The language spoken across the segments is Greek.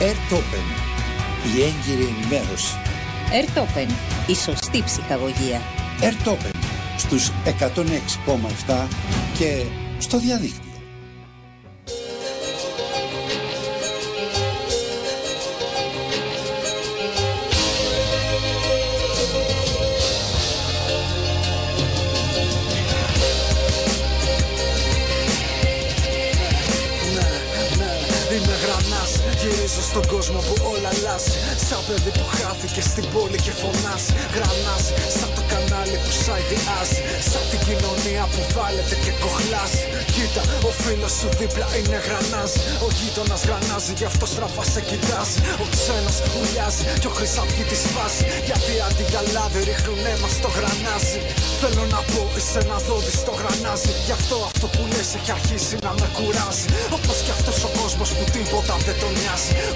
Airtopen, η έγκυρη ενημέρωση. Airtopen, η σωστή ψυχαγωγία. Airtopen, στους 106,7 και στο διαδίκτυο. Γυρίζω στον κόσμο που όλα αλλάζει. Σαν παιδί που χάθηκε στην πόλη και φωνάζει. Γρανάζει σαν το κανάλι που σαϊδιάζει. Σαν την κοινωνία που βάλετε και κοχλάζει. Κοίτα, ο φίλος σου δίπλα είναι γρανάζει. Ο γείτονας γρανάζει, γι' αυτό στραβά σε κοιτάζει. Ο ξένος ουλιάζει κι ο χρυσαυγίτης βάζει. Γιατί αντί για λάδι ρίχνουν αίμα στο γρανάζι. Θέλω να πω, είσαι ένα δόντι στο γρανάζι. Γι' αυτό που λες έχει αρχίσει να με κουράζει. Όπως κι αυτός ο κόσμος που τίποτα δεν τον νοιάζει.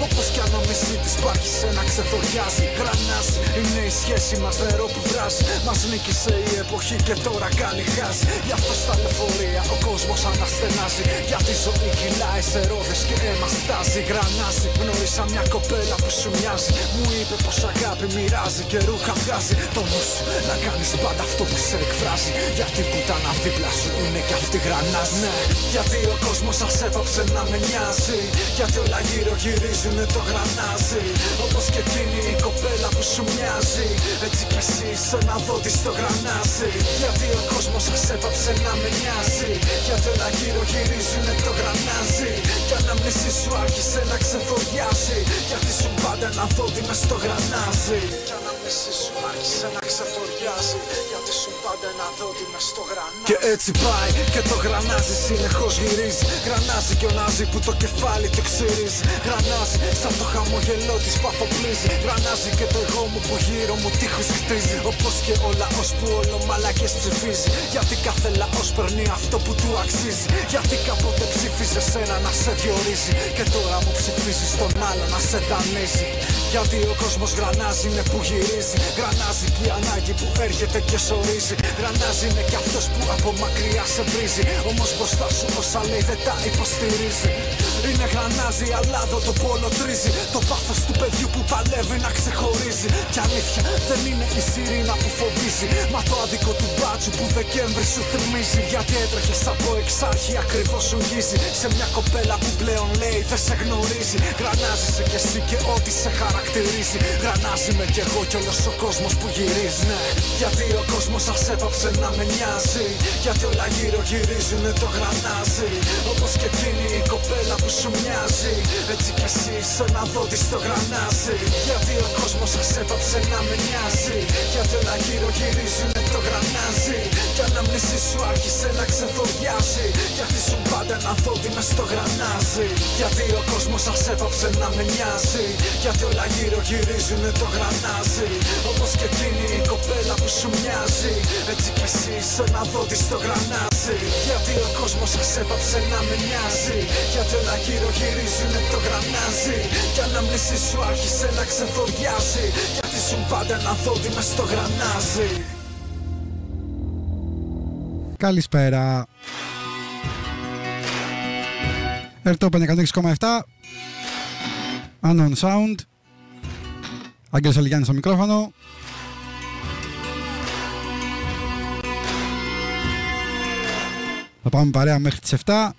Όπως κι αν ο μισή της που άρχισε να ξεθοριάζει. Γρανάζει, είναι η σχέση μας νερό που βράζει. Μας νίκησε η εποχή και τώρα κάνει χάζει. Γι' αυτό στα λεωφορεία ο κόσμος αναστενάζει. Για τη ζωή κυλάει σε ρόδες και αίμα στάζει. Γρανάζει, γνώρισα μια κοπέλα που σου μοιάζει. Μου είπε πως αγάπη μοιράζει και ρούχα βγάζει. Το νου σου να κάνεις πάντα αυτό που σε εκφράζει. Γιατί που ήταν δίπλα σου είναι κι αυτή γρανάζει. Ναι, γιατί ο κόσμος σας έπαψε να με νοιάζει. Γιατί όλα γύρω γυρίζουνε το γρανάζι. Όπως και εκείνη η κοπέλα που σου μοιάζει. Έτσι κι εσύ είσαι ένα δόντι στο γρανάζι. Γιατί ο κόσμος σας έπαψε να με νοιάζει. Γιατί όλα γύρω γυρίζουνε το γρανάζι. Κι ανάμνηση σου άρχισε να ξεθοριάζει. Γιατί σου πάντα ένα δόντι μες στο γρανάζι. Κι ανάμνηση σου άρχισε να ξεθοριάζει. Γιατί σου πάντα ένα δόντι μες στο γρανάζι. Και έτσι πάει και το γρανάζι συνεχώς γυρίζει. Γρανάζει και ο νάζι που το κεφάλι του ξυρίζει. Γρανάζει σαν το χαμογελό της που αφοπλίζει. Γρανάζει και το εγώ μου που γύρω μου τείχους χτίζει. Όπως και ο λαός που όλο μαλακές ψηφίζει. Γιατί κάθε λαός παίρνει αυτό που του αξίζει. Γιατί κάποτε ψήφιζε σένα να σε διορίζει. Και τώρα μου ψηφίζει τον άλλο να σε δανείζει. Γιατί ο κόσμος γρανάζει είναι που γυρίζει. Γρανάζει και η ανάγκη που έρχεται και σωρίζει. Γρανάζει είναι κι αυτός που από μακριά σε βρίζει. Όμως μπροστά σου όσα λέει δεν τα υποστηρίζει. Είναι γρανάζει αλλά εδώ το πόλο τρίζει. Το πάθος του παιδιού που παλεύει να ξεχωρίζει. Κι αλήθεια δεν είναι η σιρήνα που φοβίζει. Μα το άδικο του μπάτσου που Δεκέμβρη σου θυμίζει. Γιατί έτρεχες από εξάρχη ακριβώς σου γίζει. Σε μια κοπέλα που πλέον λέει δεν σε γνωρίζει. Γρανάζεσαι κι εσύ και ό,τι σε χαρακτηρίζει. Γρανάζει με κι εγώ κι όλος ο κόσμος που γυρίζει. Ναι, γιατί ο κόσμος σας έπαψε να με νοιάζει. Γιατί όλα γύρω γυρίζουνε το γρανάζι. Όπως και εκείνη η κοπέλα που σου μοιάζει. Έτσι κι εσύ είσαι ένα δόντι στο γρανάζι. Γιατί ο κόσμος σας έπαψε να με νοιάζει. Γιατί όλα γύρω γυρίζουνε το γρανάζι. Κι ανάμνηση σου άρχισε να ξεθοριάζει. Γιατί σου πάντα ένα δόντι μες στο γρανάζι. Γιατί ο κόσμος σας έπαψε να με νοιάζει. Γιατί όλα γύρω γυρίζουνε το γρανάζι. Όπως και εκείνη η κοπέλα που σου μοιάζει. Έτσι κι εσύ είσαι ένα δόντι στο γρανάζι. Γιατί ο κόσμος σας έπαψε να με νοιάζει. Γιατί όλα γύρω γυρίζουνε το γρανάζι. Κι ανάμνηση σου άρχισε να ξεθοριάζει. Γιατί σου πάντα ένα δόντι μες στο γρανάζι. Καλησπέρα. Airtopen 106,7. Unknown Sound. Άγγελος Αλιγιάννης στο μικρόφωνο. Θα πάμε παρέα μέχρι τις 7.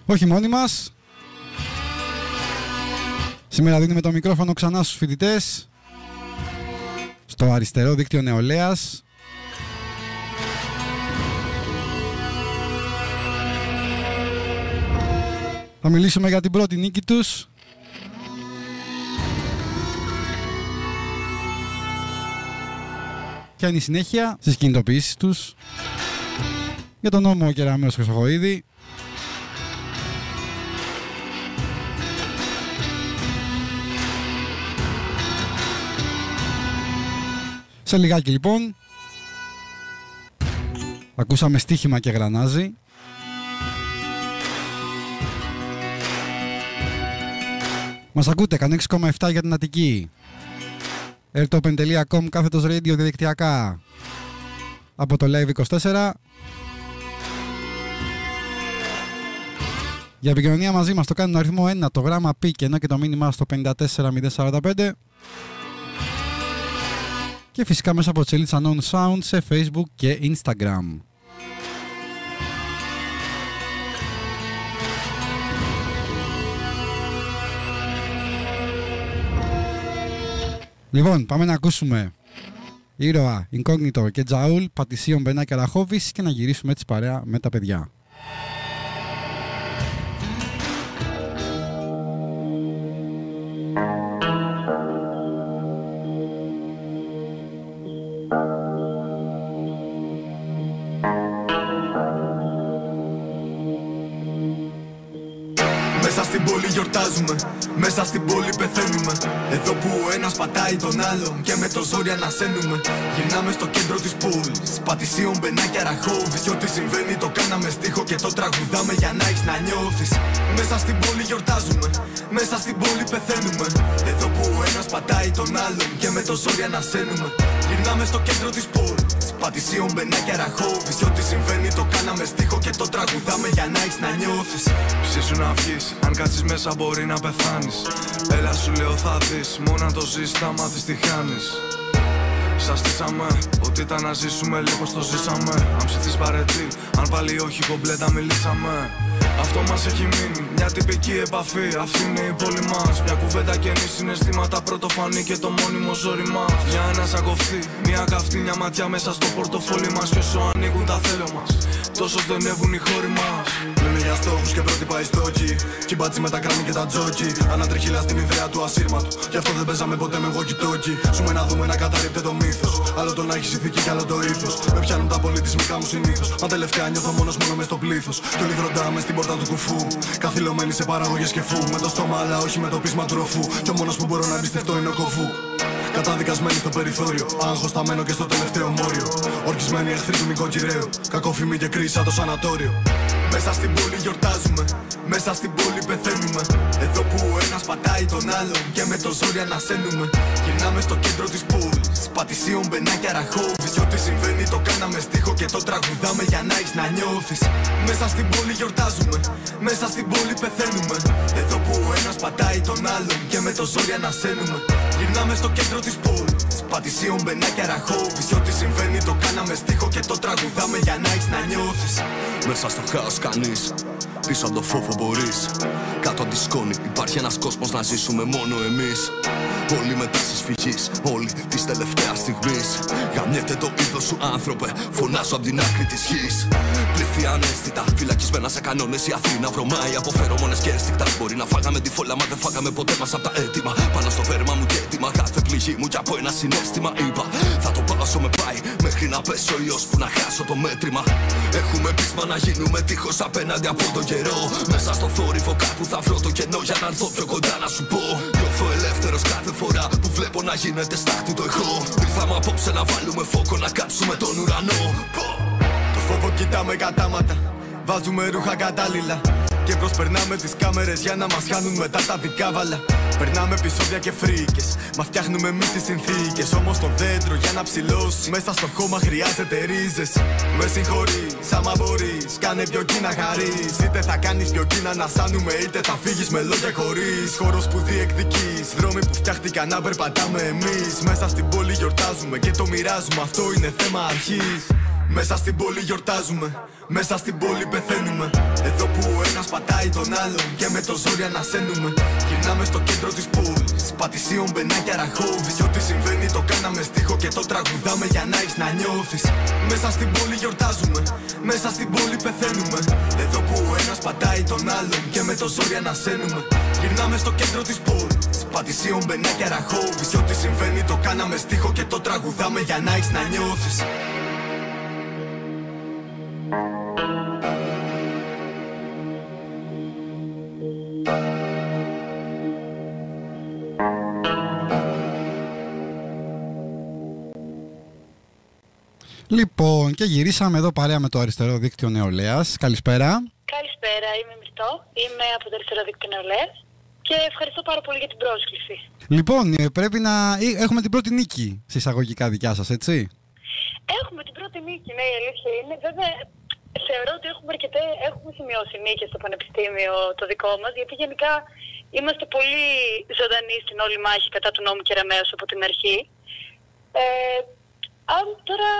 Όχι μόνοι μας. Σήμερα δίνουμε το μικρόφωνο ξανά στους φοιτητές. Στο αριστερό δίκτυο νεολαίας. Θα μιλήσουμε για την πρώτη νίκη τους. Ποια είναι η συνέχεια στις κινητοποιήσεις τους. Για τον νόμο Κεραμέως Χρυσοχοΐδη. Σε λιγάκι λοιπόν. Ακούσαμε στοίχημα και γρανάζι. Μας ακούτε 106,7 για την Αττική. airtopen.com κάθετος radio διαδικτυακά. Από το Live 24. Για επικοινωνία μαζί μας το κάνουν αριθμό 1 το γράμμα π και 1 και το μήνυμά στο 54045. Και φυσικά μέσα από τη σελίδα Unknown Sound σε Facebook και Instagram. Λοιπόν, πάμε να ακούσουμε Ήρωα, Incognito και Τζαούλ, Πατησίων, Μπενά και Ραχόβης και να γυρίσουμε έτσι παρέα με τα παιδιά. Μέσα στην πόλη γιορτάζουμε, μέσα στην πόλη πεθαίνουμε. Εδώ που ο ένας πατάει τον άλλον και με το ζόρι ανασένουμε. Γυρνάμε στο κέντρο της πόλης, Πατησίων, Μπενάκια, Ραχόβης. Ό,τι συμβαίνει το κάναμε στίχο και το τραγουδάμε για να έχεις να νιώθεις. Μέσα στην πόλη γιορτάζουμε, μέσα στην πόλη πεθαίνουμε. Εδώ που ο ένας πατάει τον άλλον και με το ζόρι ανασένουμε. Γυρνάμε στο κέντρο της πόλης, Πατησίων, Μπενάκια, Ραχόβης. Ό,τι συμβαίνει το κάναμε στίχο και το τραγουδάμε για να έχεις να νιώθεις. Ψήσου να βγεις, αν κάτσεις μέσα μπορεί να πεθάνεις. Έλα σου λέω θα δεις, μόνο αν το ζεις θα μάθεις τι χάνεις. Σας στήσαμε, ότι ήταν να ζήσουμε λίγο το ζήσαμε. Αν ψηθείς παρετή, αν πάλι όχι κομπλέτα μιλήσαμε. Αυτό μας έχει μείνει, μια τυπική επαφή, αυτή είναι η πόλη μας. Μια κουβέντα καινή συναισθήματα πρωτοφανή και το μόνιμο ζόρι μας. Μια ανασακοφτή, μια καυτή, μια ματιά μέσα στο πορτοφόλι μας. Και όσο ανοίγουν τα θέλω μας, τόσο στενεύουν οι χώροι μας. Λένε για στόχους και πρότυπα οι στόχοι. Κι μπάτσι με τα κράνη και τα τζόκι. Ανατριχίλα στην ιδέα του ασύρματου. Γι' αυτό δεν παίζαμε ποτέ με walkie-talkie. Ζούμε να δούμε να καταρρίπτε το μύθος. Άλλο το να έχεις ηθική κι άλλο το ήθος. Με πιάνουν τα πολιτισμικά μου συνήθως. Μα τελευταία νιώθω μόνος μόνο μες στο πλήθος. Κι όλοι βροντάμε στην πόρτα του κουφού. Καθυλωμένοι σε παραγωγές και φου. Με το στόμα αλλά όχι με το πείσμα του ροφού. Κι ο μόνος που μπορώ να εμπιστευτώ είναι ο κοφού. Καταδικασμένοι στο περιθώριο, άγχος σταμένο και στο τελευταίο μόριο. Ορκισμένοι εχθροί του νοικοκυρέου, κακοφημί και κρίση σαν το σανατόριο. Μέσα στην πόλη γιορτάζουμε, μέσα στην πόλη πεθαίνουμε. Εδώ που ο ένας πατάει τον άλλον και με το ζόρι ανασένουμε. Γυρνάμε στο κέντρο της πόλης, Πατησίων, Μπενάκια, Ραχόβης. Ό,τι συμβαίνει το κάναμε στίχο και το τραγουδάμε για να έχεις να νιώθεις. Μέσα στην πόλη γιορτάζουμε, μέσα στην πόλη πεθαίνουμε. Εδώ που ο ένας πατάει τον άλλον και με το ζόρι ανασένουμε. Γυρνάμε στο κέντρο της πόλης, Πατησίων, Μπενάκια, Ραχόβης. Ό,τι συμβαίνει το κάναμε στίχο και το τραγουδάμε για να έχεις να νιώθεις. Μέσα στο χάος κανείς, πίσω από το φόβο μπορείς. Κάτω από τη σκόνη υπάρχει ένας κόσμος να ζήσουμε μόνο εμείς. Όλοι μετά της φυγής, όλοι της τελευταίας στιγμής. Γαμιέται το είδος σου άνθρωπε, φωνάζω από την άκρη της γης. Πλήθη ανέστητα, φυλακισμένα σε κανόνες η Αθήνα βρωμάει από φερομόνες και ένστικτα. Μπορεί να φάγαμε τη φόλα μα δεν φάγαμε ποτέ μας από τα έτοιμα. Πάνω στο φέρμα μου και έτοιμα, κάθε πληγή μου κι από ένα συνέστημα. Είπα θα το πάω όσο με πάει, μέχρι να πέσω ή ώσπου να χάσω το μέτρημα. Έχουμε πείσμα να γίνουμε τείχος απέναντι από τον καιρό. Μέσα στο θόρυβο κάπου θα βρω το κενό για να έρθω πιο κοντά να σου πω. Νιώθω ελεύθερος κάθε φορά που βλέπω να γίνεται στάχτη το εγώ. Ήρθαμε απόψε να βάλουμε φόκο, να κάψουμε τον ουρανό. Το φόβο κοιτάμε κατάματα, βάζουμε ρούχα κατάλληλα. Και προσπερνάμε τις κάμερες για να μας χάνουν μετά τα δικάβαλα. Περνάμε επεισόδια και φρίκες, μα φτιάχνουμε εμείς τις συνθήκες. Όμως το δέντρο για να ψηλώσει μέσα στο χώμα χρειάζεται ρίζες. Με συγχωρείς, άμα μπορείς, κάνε πιοκί να χαρείς. Είτε θα κάνεις πιοκί να ανασάνουμε, είτε θα φύγεις με λόγια χωρίς. Χώρος που διεκδικείς, δρόμοι που φτιάχτηκαν να περπατάμε εμείς. Μέσα στην πόλη γιορτάζουμε και το μοιράζουμε, αυτό είναι θέμα αρχής. Μέσα στην πόλη γιορτάζουμε, μέσα στην πόλη πεθαίνουμε. Εδώ που ο ένας πατάει τον άλλον και με το ζόρι ανασένουμε. Γυρνάμε στο κέντρο της πόλης, Πατησίων, Μπενάκια, Ραχόβης. Ό,τι συμβαίνει το κάναμε στίχο και το τραγουδάμε για να έχεις να νιώθεις. Μέσα στην πόλη γιορτάζουμε, μέσα στην πόλη πεθαίνουμε. Εδώ που ο ένας πατάει τον άλλον και με το ζόρι ανασένουμε. Γυρνάμε στο κέντρο της πόλης, Πατησίων, Μπενάκια, Ραχόβης. Ό,τι συμβαίνει το κάναμε στίχο και το τραγουδάμε για να έχεις να νιώθεις. Λοιπόν, και γυρίσαμε εδώ παρέα με το αριστερό δίκτυο Νεολαίας. Καλησπέρα. Καλησπέρα, είμαι Μυρτώ. Είμαι από το αριστερό δίκτυο Νεολαίας και ευχαριστώ πάρα πολύ για την πρόσκληση. Λοιπόν, πρέπει να έχουμε την πρώτη νίκη σε εισαγωγικά δικιά σας, έτσι. Έχουμε την πρώτη νίκη, ναι, η αλήθεια είναι. Βέβαια, Θεωρώ ότι έχουμε σημειώσει νίκες στο πανεπιστήμιο το δικό μας, γιατί γενικά είμαστε πολύ ζωντανοί στην όλη μάχη κατά του νόμου Κεραμέως από την αρχή. Αν τώρα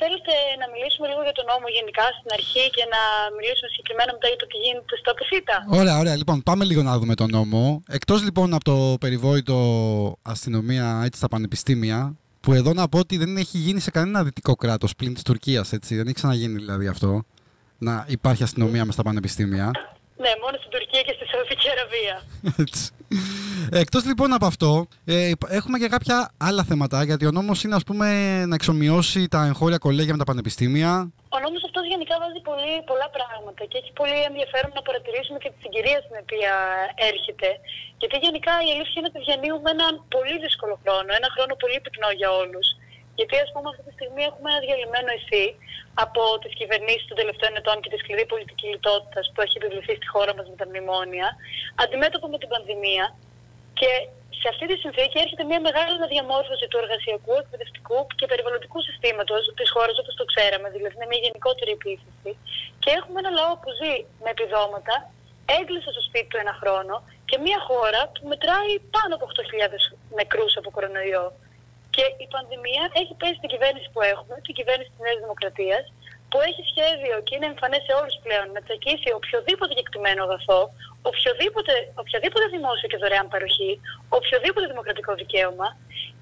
θέλετε να μιλήσουμε λίγο για τον νόμο γενικά στην αρχή και να μιλήσουμε συγκεκριμένα μετά για το τι γίνεται στο ΑΠΕΘΙΤΑ. Ωραία. Λοιπόν, πάμε λίγο να δούμε τον νόμο. Εκτός λοιπόν από το περιβόητο αστυνομία έτσι, στα πανεπιστήμια, που εδώ να πω ότι δεν έχει γίνει σε κανένα δυτικό κράτος πλην της Τουρκίας, έτσι. Δεν έχει ξαναγίνει δηλαδή αυτό, να υπάρχει αστυνομία μες στα πανεπιστήμια. Ναι, μόνο στην Τουρκία και στη Σαουδική Αραβία. Εκτός λοιπόν από αυτό, έχουμε και κάποια άλλα θέματα, γιατί ο νόμος είναι, ας πούμε, να εξομοιώσει τα εγχώρια κολέγια με τα πανεπιστήμια. Ο νόμος αυτός γενικά βάζει πολλά πράγματα και έχει πολύ ενδιαφέρον να παρατηρήσουμε και τη συγκυρία στην οποία έρχεται. Γιατί γενικά η αλήθεια είναι ότι διανύουμε έναν πολύ δύσκολο χρόνο, ένα χρόνο πολύ πυκνό για όλους. Γιατί, ας πούμε, αυτή τη στιγμή έχουμε ένα διαλυμένο εσύ από τις κυβερνήσεις των τελευταίων ετών και τη σκληρή πολιτική λιτότητα που έχει επιβληθεί στη χώρα μας με τα μνημόνια, αντιμέτωπο με την πανδημία. Και σε αυτή τη συνθήκη έρχεται μια μεγάλη αναδιαμόρφωση του εργασιακού, εκπαιδευτικού και περιβαλλοντικού συστήματος της χώρας όπως το ξέραμε, δηλαδή με μια γενικότερη επίθεση. Και έχουμε ένα λαό που ζει με επιδόματα, έγκλεισε στο σπίτι του ένα χρόνο και μια χώρα που μετράει πάνω από 8.000 νεκρούς από κορονοϊό. Και η πανδημία έχει πέσει στην κυβέρνηση που έχουμε, την κυβέρνηση της Νέας Δημοκρατίας, που έχει σχέδιο και είναι εμφανές σε όλους πλέον να τσακίσει οποιοδήποτε κεκτημένο αγαθό, οποιαδήποτε δημόσια και δωρεάν παροχή, οποιοδήποτε δημοκρατικό δικαίωμα,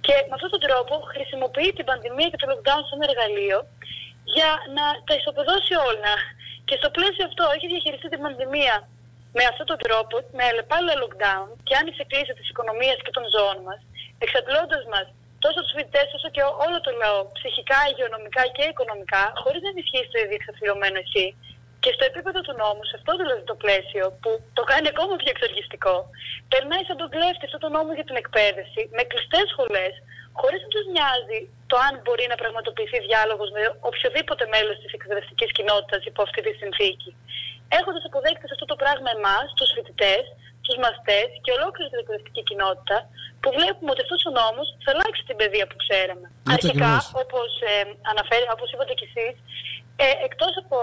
και με αυτόν τον τρόπο χρησιμοποιεί την πανδημία και το lockdown σαν εργαλείο για να τα ισοπεδώσει όλα. Και στο πλαίσιο αυτό έχει διαχειριστεί την πανδημία με αυτόν τον τρόπο, με αλλεπάλληλα lockdown και άνοιξε κλείσει της οικονομίας και των ζώων μας, εξαντλώντας μας τόσο τους φοιτητές όσο και όλο το λαό, ψυχικά, υγειονομικά και οικονομικά, χωρίς να ενισχύσει το ίδιο εξαθλειωμένο εσύ. Και στο επίπεδο του νόμου, σε αυτό δηλαδή το πλαίσιο, που το κάνει ακόμα πιο εξοργιστικό, περνάει σαν τον κλέφτη αυτό το νόμο για την εκπαίδευση, με κλειστές σχολές, χωρίς να τους νοιάζει το αν μπορεί να πραγματοποιηθεί διάλογος με οποιοδήποτε μέλος της εκπαιδευτικής κοινότητας υπό αυτή τη συνθήκη. Έχοντας αποδέκτες αυτό το πράγμα εμάς, τους φοιτητές, τους μαθητές και ολόκληρη την εκπαιδευτική κοινότητα, που βλέπουμε ότι αυτός ο νόμος θα αλλάξει την παιδεία που ξέραμε. Αρχικά, όπως είπατε κι εσείς, εκτός από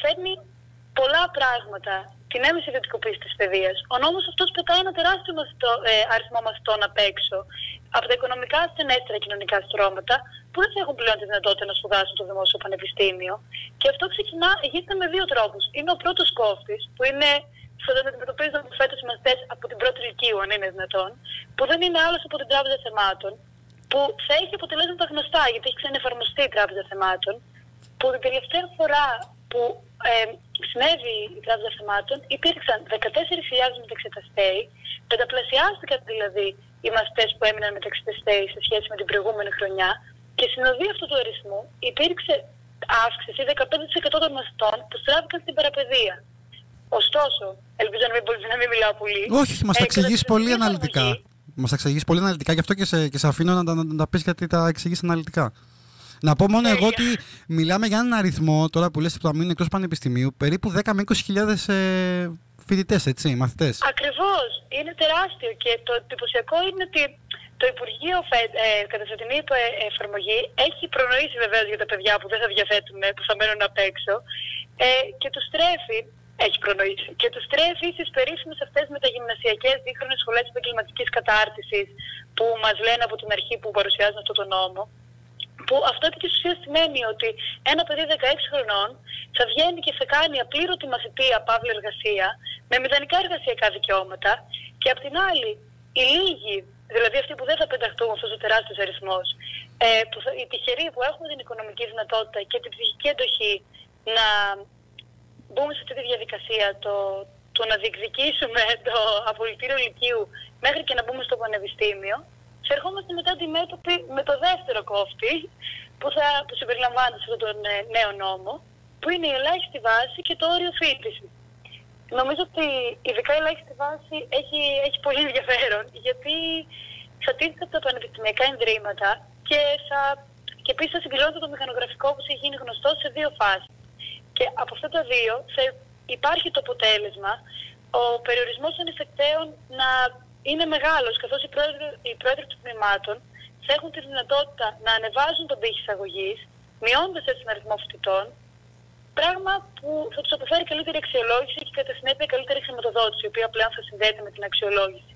φέρνει πολλά πράγματα, την έμεση ιδιωτικοποίηση της παιδείας. Ο νόμος αυτός πετάει ένα τεράστιο αριθμό μαθητών απ' έξω από τα οικονομικά ασθενέστερα κοινωνικά στρώματα που δεν θα έχουν πλέον τη δυνατότητα να σπουδάσουν στο δημόσιο πανεπιστήμιο. Και αυτό γίνεται με δύο τρόπους. Είναι ο πρώτος κόφτης, που είναι στο να αντιμετωπίζουν φέτος οι μαθητές από την πρώτη ηλικίου, αν είναι δυνατόν, που δεν είναι άλλος από την Τράπεζα Θεμάτων, που θα έχει αποτελέσματα γνωστά, γιατί έχει ξαναεφαρμοστεί η Τράπεζα Θεμάτων, που την τελευταία φορά που συνέβη η Τράπεζα Θεμάτων υπήρξαν 14.000 μεταξεταστέοι, πενταπλασιάστηκαν δηλαδή οι μαθητές που έμειναν μεταξεταστέοι σε σχέση με την προηγούμενη χρονιά, και συνοδεία αυτού του αριθμού υπήρξε αύξηση 15% των μαθητών που στράφηκαν στην παραπαιδεία. Ωστόσο, ελπίζω να μην μιλάω πολύ. Όχι, μας τα εξηγείς πολύ αναλυτικά. Μας τα εξηγείς πολύ αναλυτικά, γι' αυτό και σε αφήνω να τα πεις, γιατί τα εξηγείς αναλυτικά. Να πω μόνο εγώ ότι μιλάμε για έναν αριθμό, τώρα που λες που θα μείνουν εκτός πανεπιστημίου, περίπου 10 με 20.000 φοιτητές, έτσι, μαθητές. Ακριβώς. Είναι τεράστιο και το εντυπωσιακό είναι ότι το Υπουργείο κατά φετινή εφαρμογή έχει προνοήσει βεβαίως για τα παιδιά που δεν θα διαθέτουν, που θα μένουν απ' έξω, και τους τρέφει. Έχει προνοήσει. Και τους τρέφει στις περίφημες αυτές μεταγυμνασιακές δίχρονες σχολές επαγγελματικής κατάρτισης που μας λένε από την αρχή που παρουσιάζουν αυτό το νόμο. Που αυτό επί της ουσίας σημαίνει ότι ένα παιδί 16 χρονών θα βγαίνει και θα κάνει απλήρωτη μαθητεία, παύλα εργασία, με μηδενικά εργασιακά δικαιώματα, και απ' την άλλη οι λίγοι, δηλαδή αυτοί που δεν θα πενταχτούν, αυτός ο τεράστιος αριθμός, οι τυχεροί που έχουν την οικονομική δυνατότητα και την ψυχική εντοχή να μπούμε σε αυτή τη διαδικασία, το να διεκδικήσουμε το απολυτήριο λυκείου μέχρι και να μπούμε στο πανεπιστήμιο, και ερχόμαστε μετά αντιμέτωποι με το δεύτερο κόφτη που συμπεριλαμβάνεται σε αυτόν τον νέο νόμο, που είναι η ελάχιστη βάση και το όριο φοιτησης. Νομίζω ότι ειδικά η ελάχιστη βάση έχει πολύ ενδιαφέρον, γιατί θα τίθεται από τα πανεπιστημιακά ιδρύματα και επίσης θα συμπληρώνεται το μηχανογραφικό, που έχει γίνει γνωστό, σε δύο φάσεις. Και από αυτά τα δύο θα υπάρχει το αποτέλεσμα ο περιορισμός των εισεκταίων να είναι μεγάλος, καθώς οι πρόεδροι των τμήματων θα έχουν τη δυνατότητα να ανεβάζουν τον πύχη εισαγωγής, μειώνοντας έτσι τον αριθμό φοιτητών, Πράγμα που θα τους αποφέρει καλύτερη αξιολόγηση και κατά συνέπεια καλύτερη χρηματοδότηση, η οποία πλέον θα συνδέεται με την αξιολόγηση.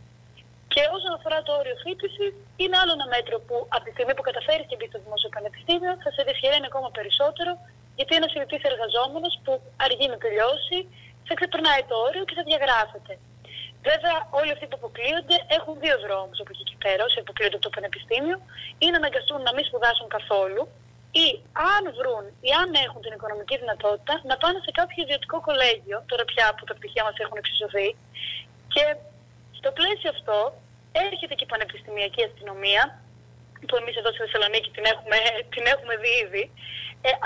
Και όσον αφορά το όριο φοιτησης, είναι άλλο ένα μέτρο που από τη στιγμή που καταφέρει και μπει στο δημόσιο πανεπιστήμιο θα σε δυσχεραίνει ακόμα περισσότερο, γιατί ένας φοιτητής εργαζόμενος που αργεί να τελειώσει θα ξεπερνάει το όριο και θα διαγράφεται. Βέβαια, όλοι αυτοί που αποκλείονται έχουν δύο δρόμους από εκεί και πέρα, όσοι αποκλείονται από το πανεπιστήμιο, ή να αναγκαστούν να μην σπουδάσουν καθόλου, ή αν βρουν ή αν έχουν την οικονομική δυνατότητα να πάνε σε κάποιο ιδιωτικό κολέγιο, τώρα πια που τα πτυχία μας έχουν εξισωθεί. Και στο πλαίσιο αυτό έρχεται και η πανεπιστημιακή αστυνομία, που εμείς εδώ στη Θεσσαλονίκη την έχουμε δει ήδη,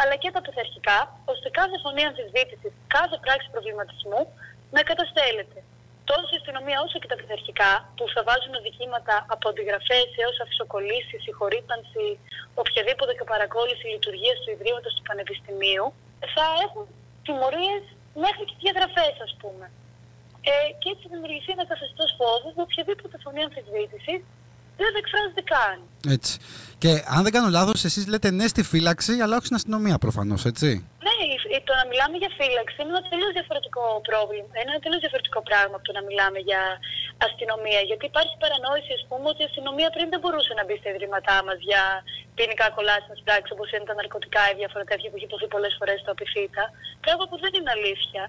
αλλά και τα πειθαρχικά, ώστε κάθε φωνή αμφισβήτησης, κάθε πράξη προβληματισμού να καταστέλλεται. Τόσο η αστυνομία όσο και τα πειθαρχικά, που θα βάζουν αδικήματα από αντιγραφές έως αφισοκολλήσεις, συγχωρήπανση, οποιαδήποτε παρακόλληση λειτουργίας του Ιδρύματος του Πανεπιστημίου, θα έχουν τιμωρίες μέχρι και διαγραφές, ας πούμε. Και έτσι δημιουργηθεί ένα καθεστώς φόβου που οποιαδήποτε φωνή αμφισβήτησης δεν θα εκφράζεται καν. Έτσι. Και αν δεν κάνω λάθος, εσείς λέτε ναι στη φύλαξη, αλλά όχι στην αστυνομία προφανώς, έτσι. Ναι, το να μιλάμε για φύλαξη είναι ένα τελείως διαφορετικό πρόβλημα. Είναι ένα τελείως διαφορετικό πράγμα από το να μιλάμε για αστυνομία. Γιατί υπάρχει παρανόηση, ας πούμε, ότι η αστυνομία πριν δεν μπορούσε να μπει στα ιδρύματά μας για ποινικά κολάσιμα συντάξει, όπως είναι τα ναρκωτικά ή διάφορα τέτοια που έχει υποθεί πολλές φορές στο απειθήτα. Πράγμα που δεν είναι αλήθεια.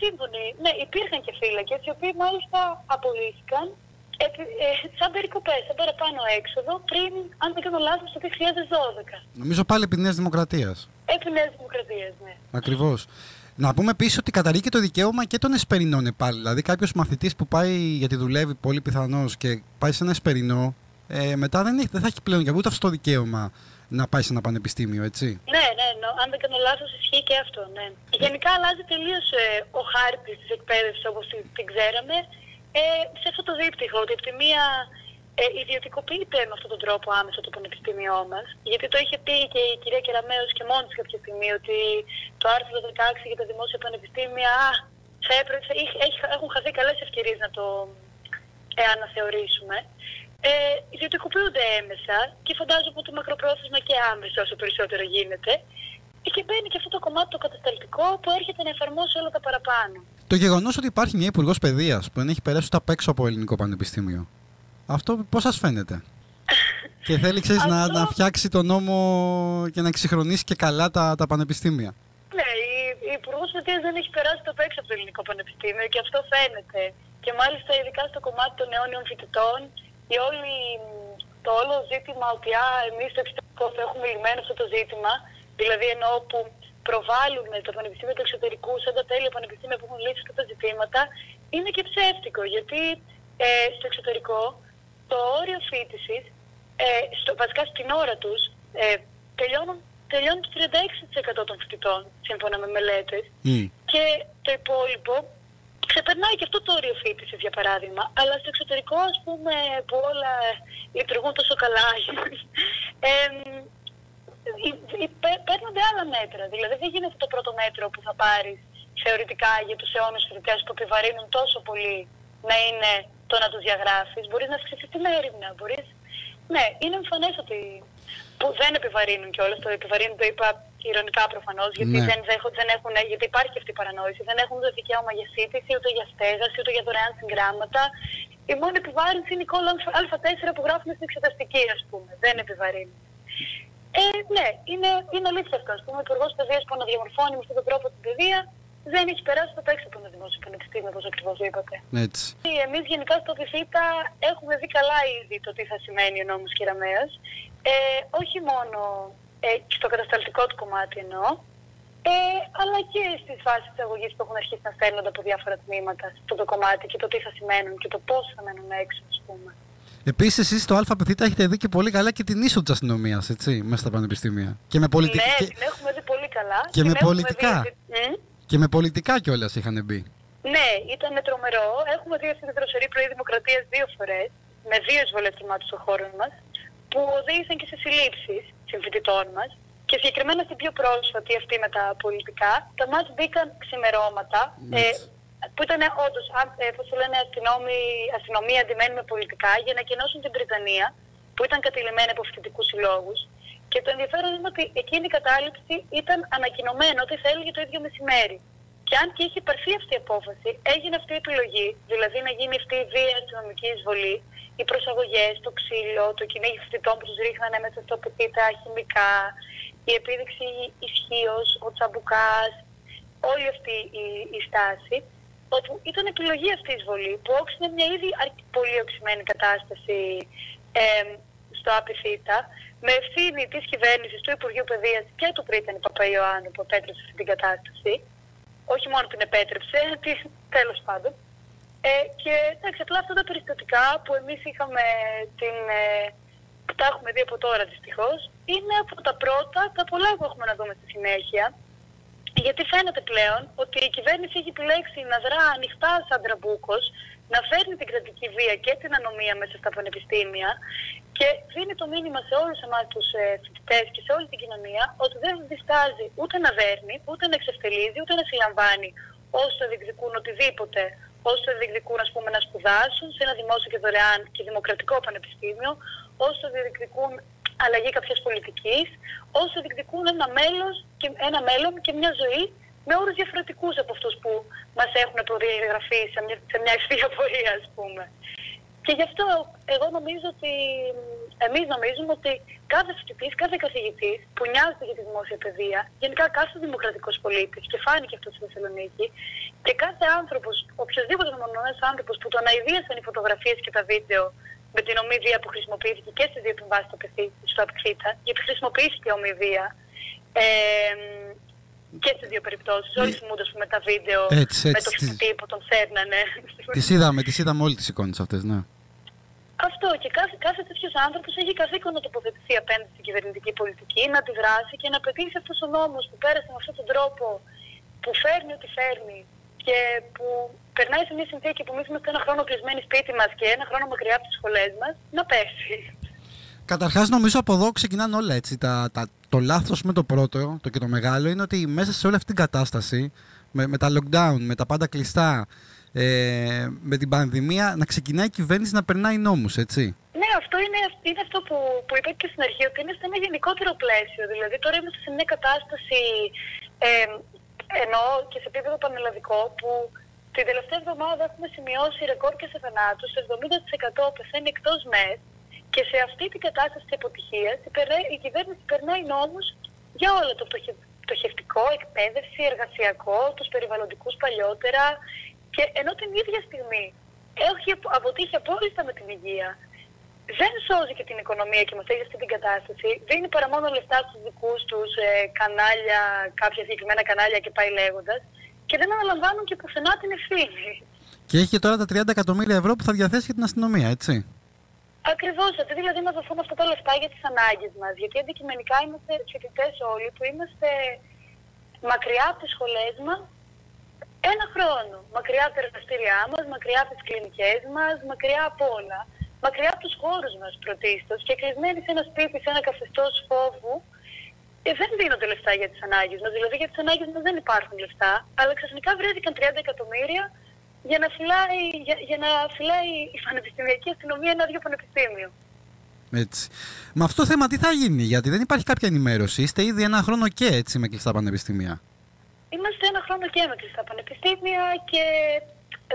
Σύμφωνοι, ναι, υπήρχαν και φύλακες, οι οποίοι μάλιστα απολύθηκαν σαν περικοπές, σαν παραπάνω έξοδο, πριν, αν δεν κάνω λάθος, το 2012. Νομίζω πάλι επί Νέας Δημοκρατίας. Επί Νέας Δημοκρατίας, ναι. Ακριβώς. Να πούμε επίσης ότι καταργεί και το δικαίωμα και των εσπερινών πάλι. Δηλαδή, κάποιος μαθητής που πάει, γιατί δουλεύει πολύ πιθανώς και πάει σε ένα εσπερινό, μετά δεν θα έχει πλέον και ούτε αυτό το δικαίωμα να πάει σε ένα πανεπιστήμιο, έτσι. Ναι, αν δεν κάνω λάθος, ισχύει και αυτό, ναι. Γενικά αλλάζει τελείως ο χάρτης της εκπαίδευσης όπως την ξέραμε. Σε αυτό το δίπτυχο, ότι από τη μία ιδιωτικοποιείται με αυτόν τον τρόπο άμεσα το πανεπιστήμιό μας, γιατί το είχε πει και η κυρία Κεραμέως και μόνη της κάποια στιγμή, ότι το άρθρο 16 για τα δημόσια πανεπιστήμια έχουν χαθεί καλές ευκαιρίες να το αναθεωρήσουμε. Ιδιωτικοποιούνται έμεσα και φαντάζομαι ότι μακροπρόθεσμα και άμεσα όσο περισσότερο γίνεται. Και μπαίνει και αυτό το κομμάτι το κατασταλτικό που έρχεται να εφαρμόσει όλα τα παραπάνω. Το γεγονός ότι υπάρχει μια υπουργός παιδείας που δεν έχει περάσει ούτε απ' έξω από ελληνικό πανεπιστήμιο, αυτό πώς σας φαίνεται? Και θέλει, ξέρεις, να φτιάξει τον νόμο και να εξυγχρονίσει και καλά τα πανεπιστήμια. Ναι, η υπουργός παιδείας δεν έχει περάσει ούτε απ' έξω από το ελληνικό πανεπιστήμιο και αυτό φαίνεται. Και μάλιστα ειδικά στο κομμάτι των αιώνιων φοιτητών, το όλο ζήτημα ότι εμείς στο εξωτερικό θα έχουμε λυμμένο αυτό το ζήτημα. Δηλαδή εννοώ που προβάλλουν το Πανεπιστήμιο του Εξωτερικού σαν τα τέλεια πανεπιστήμια που έχουν λύσει αυτά τα ζητήματα, είναι και ψεύτικο. Γιατί στο εξωτερικό το όριο φοιτησης, βασικά στην ώρα τους, τελειώνουν το 36% των φοιτητών, σύμφωνα με μελέτες. Και το υπόλοιπο ξεπερνάει και αυτό το όριο φοιτησης, για παράδειγμα. Αλλά στο εξωτερικό, ας πούμε, που όλα λειτουργούν τόσο καλά, παίρνονται άλλα μέτρα. Δηλαδή δεν γίνεται το πρώτο μέτρο που θα πάρεις θεωρητικά για τους αιώνιους φοιτητές που επιβαρύνουν τόσο πολύ να είναι το να τους διαγράφεις. Μπορείς να αυξήσεις την έρευνα. Ναι, είναι εμφανές ότι που δεν επιβαρύνουν κιόλας. Το επιβαρύνουν, το είπα ηρωνικά προφανώς, γιατί δεν έχουν, γιατί υπάρχει αυτή η παρανόηση. Δεν έχουν το δικαίωμα για σύντηση, ούτε για στέγαση, ούτε για δωρεάν συγγράμματα. Η μόνη επιβάρυνση είναι η κόλλα Α4 που γράφουμε στην εξεταστική, ας πούμε. Δεν επιβαρύνουν. Ναι, είναι αλήθεια αυτό. Ας πούμε, ο Υπουργός Παιδείας που αναδιαμορφώνει με αυτόν τον τρόπο την παιδεία δεν έχει περάσει το έξω από ένα δημόσιο πανεπιστήμιο, όπως ακριβώς είπατε. Έτσι. Εμείς γενικά στο ΠΙΘΙΤΑ έχουμε δει καλά ήδη το τι θα σημαίνει ο νόμος Κεραμέως. Όχι μόνο στο κατασταλτικό του κομμάτι εννοώ, αλλά και στις φάσεις της αγωγής που έχουν αρχίσει να στέλνονται από διάφορα τμήματα σε αυτό το κομμάτι και το τι θα σημαίνουν και το πώς θα μένουν έξω, ας πούμε. Επίσης, εσείς στο ΑΠ έχετε δει και πολύ καλά και την είσοδο της αστυνομίας, έτσι, μέσα στα πανεπιστήμια. Και με πολιτικά. Ναι, την έχουμε δει πολύ καλά. Και με πολιτικά. Και με πολιτικά κιόλας είχαν μπει. Ναι, ήταν τρομερό. Έχουμε δει αυτή τη δροσερή πρωί Δημοκρατίας 2 φορές, με 2 εισβολές θυμάτων στον χώρο μας, που οδήγησαν και σε συλλήψεις συμφοιτητών μας. Και συγκεκριμένα στην πιο πρόσφατη αυτή με τα πολιτικά, τα μας μπήκαν ξημερώματα. Που ήταν όντως, πώς το λένε, αστυνομία αντιμένη με πολιτικά, για να κενώσουν την Βρυτανία, που ήταν κατειλημμένη από φοιτητικούς συλλόγους. Και το ενδιαφέρον είναι ότι εκείνη η κατάληψη ήταν ανακοινωμένο ότι θα έλεγε το ίδιο μεσημέρι. Και αν και είχε πάρθει αυτή η απόφαση, έγινε αυτή η επιλογή, δηλαδή να γίνει αυτή η βία αστυνομική εισβολή, οι προσαγωγές, το ξύλο, το κυνήγι φοιτητών που τους ρίχνανε μέσα στο παιδί τα χημικά, η επίδειξη ισχύως, ο τσαμπουκάς, όλη αυτή η στάση, όπου ήταν επιλογή αυτή η εισβολή, που όξινε μια ήδη πολύ οξυμένη κατάσταση στο ΑΠΘ, με ευθύνη της κυβέρνησης, του Υπουργείου Παιδείας και του Πρίτανη Παπαϊωάννου που επέτρεψε αυτή την κατάσταση. Όχι μόνο την επέτρεψε, τέλος πάντων. Και εντάξει, απλά αυτά τα περιστατικά που εμείς είχαμε που τα έχουμε δει από τώρα δυστυχώς, είναι από τα πρώτα, τα πολλά που έχουμε να δούμε στη συνέχεια. Γιατί φαίνεται πλέον ότι η κυβέρνηση έχει επιλέξει να δρά ανοιχτά σαν τραμπούκος, να φέρνει την κρατική βία και την ανομία μέσα στα πανεπιστήμια και δίνει το μήνυμα σε όλους εμάς τους φοιτητές και σε όλη την κοινωνία ότι δεν διστάζει ούτε να δέρνει, ούτε να εξευτελίζει, ούτε να συλλαμβάνει όσο διεκδικούν οτιδήποτε, όσο διεκδικούν ας πούμε, να σπουδάσουν σε ένα δημόσιο και δωρεάν και δημοκρατικό πανεπιστήμιο, όσο διεκδικούν αλλαγή κάποιας πολιτικής, όσο διεκδικούν ένα μέλλον και μια ζωή με όρους διαφορετικούς από αυτούς που μας έχουν προδιαγραφεί σε μια ευθεία πορεία, ας πούμε. Και γι' αυτό εγώ νομίζω ότι εμείς νομίζουμε ότι κάθε φοιτητής, κάθε καθηγητής που νοιάζεται για τη δημόσια παιδεία, γενικά κάθε δημοκρατικός πολίτης, και φάνηκε αυτό στη Θεσσαλονίκη, και κάθε άνθρωπος, οποιοδήποτε μονομενός άνθρωπος που τον αηδίασαν οι φωτογραφίες και τα βίντεο με την ομοιβία που χρησιμοποιήθηκε και στις δύο συμβάσεις στο ΑΠΘ, γιατί χρησιμοποιήθηκε ομοιβία και στις δύο περιπτώσεις. Όλοι θυμούνται με τα βίντεο με το φοιτητή που τον σέρνανε. Τις είδαμε όλες τις εικόνες αυτές, ναι. Αυτό, και κάθε τέτοιος άνθρωπος έχει καθήκον να τοποθετηθεί απέναντι στην κυβερνητική πολιτική, να αντιδράσει και να πετύχει αυτός ο νόμος που πέρασε με αυτόν τον τρόπο, που φέρνει ό,τι φέρνει και που περνάει σε μια συνθήκη που εμείς είμαστε ένα χρόνο κλεισμένοι σπίτι μας και ένα χρόνο μακριά από τις σχολές μας, να πέσει. Καταρχάς νομίζω από εδώ ξεκινάνε όλα έτσι. Το λάθος με το πρώτο και το μεγάλο είναι ότι μέσα σε όλη αυτή την κατάσταση, με τα lockdown, με τα πάντα κλειστά, με την πανδημία, να ξεκινάει η κυβέρνηση να περνάει νόμους, έτσι. Ναι, αυτό είναι αυτό που είπα και στην αρχή, ότι είναι σε ένα γενικότερο πλαίσιο. Δηλαδή τώρα είμαστε σε μια κατάσταση, εννοώ και σε επίπεδο πανελλαδικό, που την τελευταία εβδομάδα έχουμε σημειώσει ρεκόρ και σε θανάτους, 70% πεθαίνει εκτός ΜΕΣ, και σε αυτή την κατάσταση της αποτυχίας η κυβέρνηση περνάει νόμους για όλο το πτωχευτικό, εκπαίδευση, εργασιακό, τους περιβαλλοντικούς παλιότερα, και ενώ την ίδια στιγμή έχει αποτύχει απόλυτα με την υγεία, δεν σώζει και την οικονομία και μας έχει αυτή την κατάσταση, δίνει παρά μόνο λεφτά στους δικούς τους κανάλια, κάποια συγκεκριμένα κανάλια και πάει λέγοντας, και δεν αναλαμβάνουν και πουθενά την ευθύνη. Και έχει και τώρα τα 30 εκατομμύρια ευρώ που θα διαθέσει για την αστυνομία, έτσι. Ακριβώς, ότι δηλαδή να δοθούν αυτά τα λεφτά για τις ανάγκες μας. Γιατί αντικειμενικά είμαστε φοιτητές όλοι που είμαστε μακριά από τις σχολές μας ένα χρόνο. Μακριά από τα εργαστήριά μας, μακριά από τις κλινικές μας, μακριά από όλα. Μακριά από τους χώρους μας πρωτίστως και κλεισμένοι σε ένα σπίτι, σε ένα καθεστώς φόβου. Δεν δίνονται λεφτά για τις ανάγκες μας. Δηλαδή για τις ανάγκες μας δεν υπάρχουν λεφτά, αλλά ξαφνικά βρέθηκαν 30 εκατομμύρια για να φυλάει η πανεπιστημιακή αστυνομία ένα ίδιο πανεπιστήμιο. Έτσι. Με αυτό το θέμα τι θα γίνει, γιατί δεν υπάρχει κάποια ενημέρωση. Είστε ήδη ένα χρόνο και έτσι με κλειστά πανεπιστήμια. Είμαστε ένα χρόνο και με κλειστά πανεπιστήμια και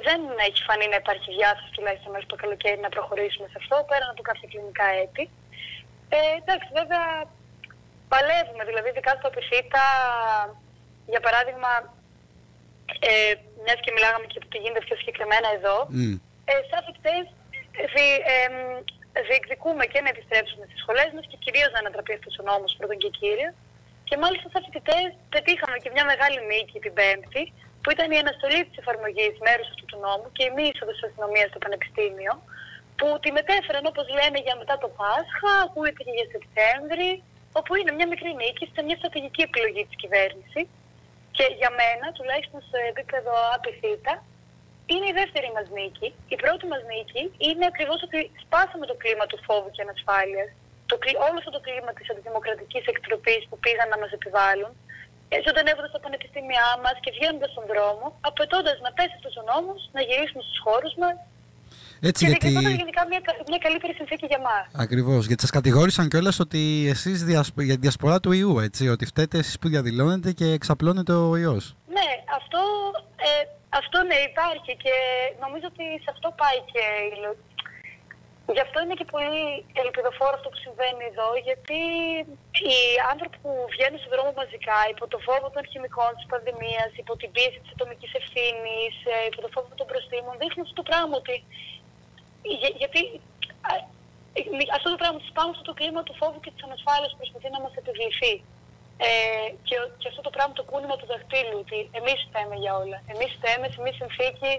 δεν έχει φανεί να υπάρχει διάθεση τουλάχιστον μέχρι το καλοκαίρι να προχωρήσουμε σε αυτό, πέραν από κάποια κλινικά έτη. Εντάξει, βέβαια παλεύουμε, δηλαδή ειδικά στο ΑΠΘ, για παράδειγμα, μιας και μιλάγαμε και τι γίνεται πιο συγκεκριμένα εδώ, σαν φοιτητές διεκδικούμε και να επιστρέψουμε στις σχολές μας και κυρίως να ανατραπεί αυτός ο νόμος πρώτον και κύριο. Και μάλιστα σαν φοιτητές πετύχαμε και μια μεγάλη νίκη την Πέμπτη, που ήταν η αναστολή της εφαρμογής μέρους αυτού του νόμου και η μη είσοδος της αστυνομίας στο Πανεπιστήμιο, που τη μετέφεραν όπως λένε για μετά το Πάσχα, ακούγεται και για Σεπτέμβρη, όπου είναι μια μικρή νίκη, ήταν μια στρατηγική επιλογή της κυβέρνησης. Και για μένα, τουλάχιστον στο επίπεδο ΑΠΘ, είναι η δεύτερη μας νίκη. Η πρώτη μας νίκη είναι ακριβώς ότι σπάσαμε το κλίμα του φόβου και ανασφάλειας, όλο αυτό το κλίμα της αντιδημοκρατικής εκτροπής που πήγαν να μας επιβάλλουν, ζωντανεύοντας τα πανεπιστήμια μας και βγαίνοντας στον δρόμο, απαιτώντας να πέσει αυτός ο νόμος, να γυρίσουμε στους χώρους μας. Έτσι, και γιατί... διεκδικώντας γενικά μια καλύτερη συνθήκη για μας. Ακριβώς, γιατί σας κατηγόρησαν κιόλας ότι εσείς για τη διασπορά του ιού, έτσι, ότι φταίτε εσείς που διαδηλώνετε και εξαπλώνεται ο ιός. Ναι, αυτό ναι υπάρχει και νομίζω ότι σε αυτό πάει και γι' αυτό είναι και πολύ ελπιδοφόρο αυτό που συμβαίνει εδώ, γιατί οι άνθρωποι που βγαίνουν στον δρόμο μαζικά υπό το φόβο των χημικών, της πανδημίας, υπό την πίεση της ατομικής ευθύνης, υπό το φόβο των προστήμων, δείχνουν αυτό το πράγμα ότι... Γιατί αυτό το πράγμα πάνω στο κλίμα του φόβου και της ανασφάλειας προσπαθεί να μας επιβληθεί. Και αυτό το πράγμα το κούνημα του δαχτύλου, ότι εμείς φταίμε για όλα. Εμείς φταίμε σε μια συνθήκη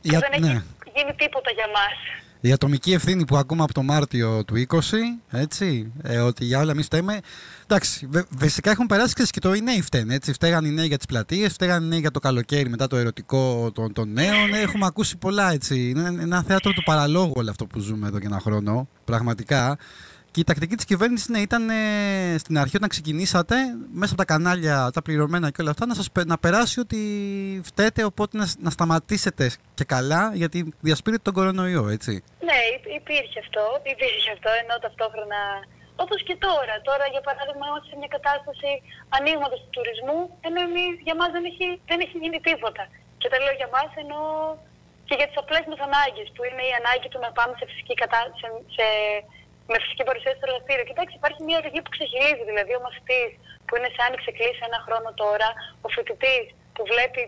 που δεν έχει γίνει τίποτα για μας. Η ατομική ευθύνη που ακούμε από το Μάρτιο του 20, έτσι, ότι για όλα εμείς φταίμε. Εντάξει, φυσικά έχουν περάσει και το οι νέοι φταίνε, έτσι. Φταίγαν οι νέοι για τις πλατείες, φταίγαν οι νέοι για το καλοκαίρι μετά το ερωτικό των νέων. Έχουμε ακούσει πολλά, έτσι. Είναι ένα θέατρο του παραλόγου όλο αυτό που ζούμε εδώ και ένα χρόνο, πραγματικά. Και η τακτική της κυβέρνησης ήταν στην αρχή όταν ξεκινήσατε, μέσα από τα κανάλια, τα πληρωμένα και όλα αυτά, να περάσει ότι φταίτε, οπότε να σταματήσετε και καλά, γιατί διασπείρετε τον κορονοϊό, έτσι. Ναι, υπήρχε αυτό, ενώ ταυτόχρονα, όπως και τώρα. Τώρα, για παράδειγμα, είμαστε σε μια κατάσταση ανοίγματος του τουρισμού, ενώ για μας δεν έχει γίνει τίποτα. Και τα λέω για μας, ενώ και για τις απλές μας ανάγκες, που είναι η ανάγκη του να πάμε σε φυσική με φυσική παρουσία στο εργαστήριο. Κοιτάξτε, υπάρχει μια οργή που ξεχυλίζει. Δηλαδή, ο μαθητής που είναι σε άνοιξη κλίση ένα χρόνο τώρα, ο φοιτητής που βλέπει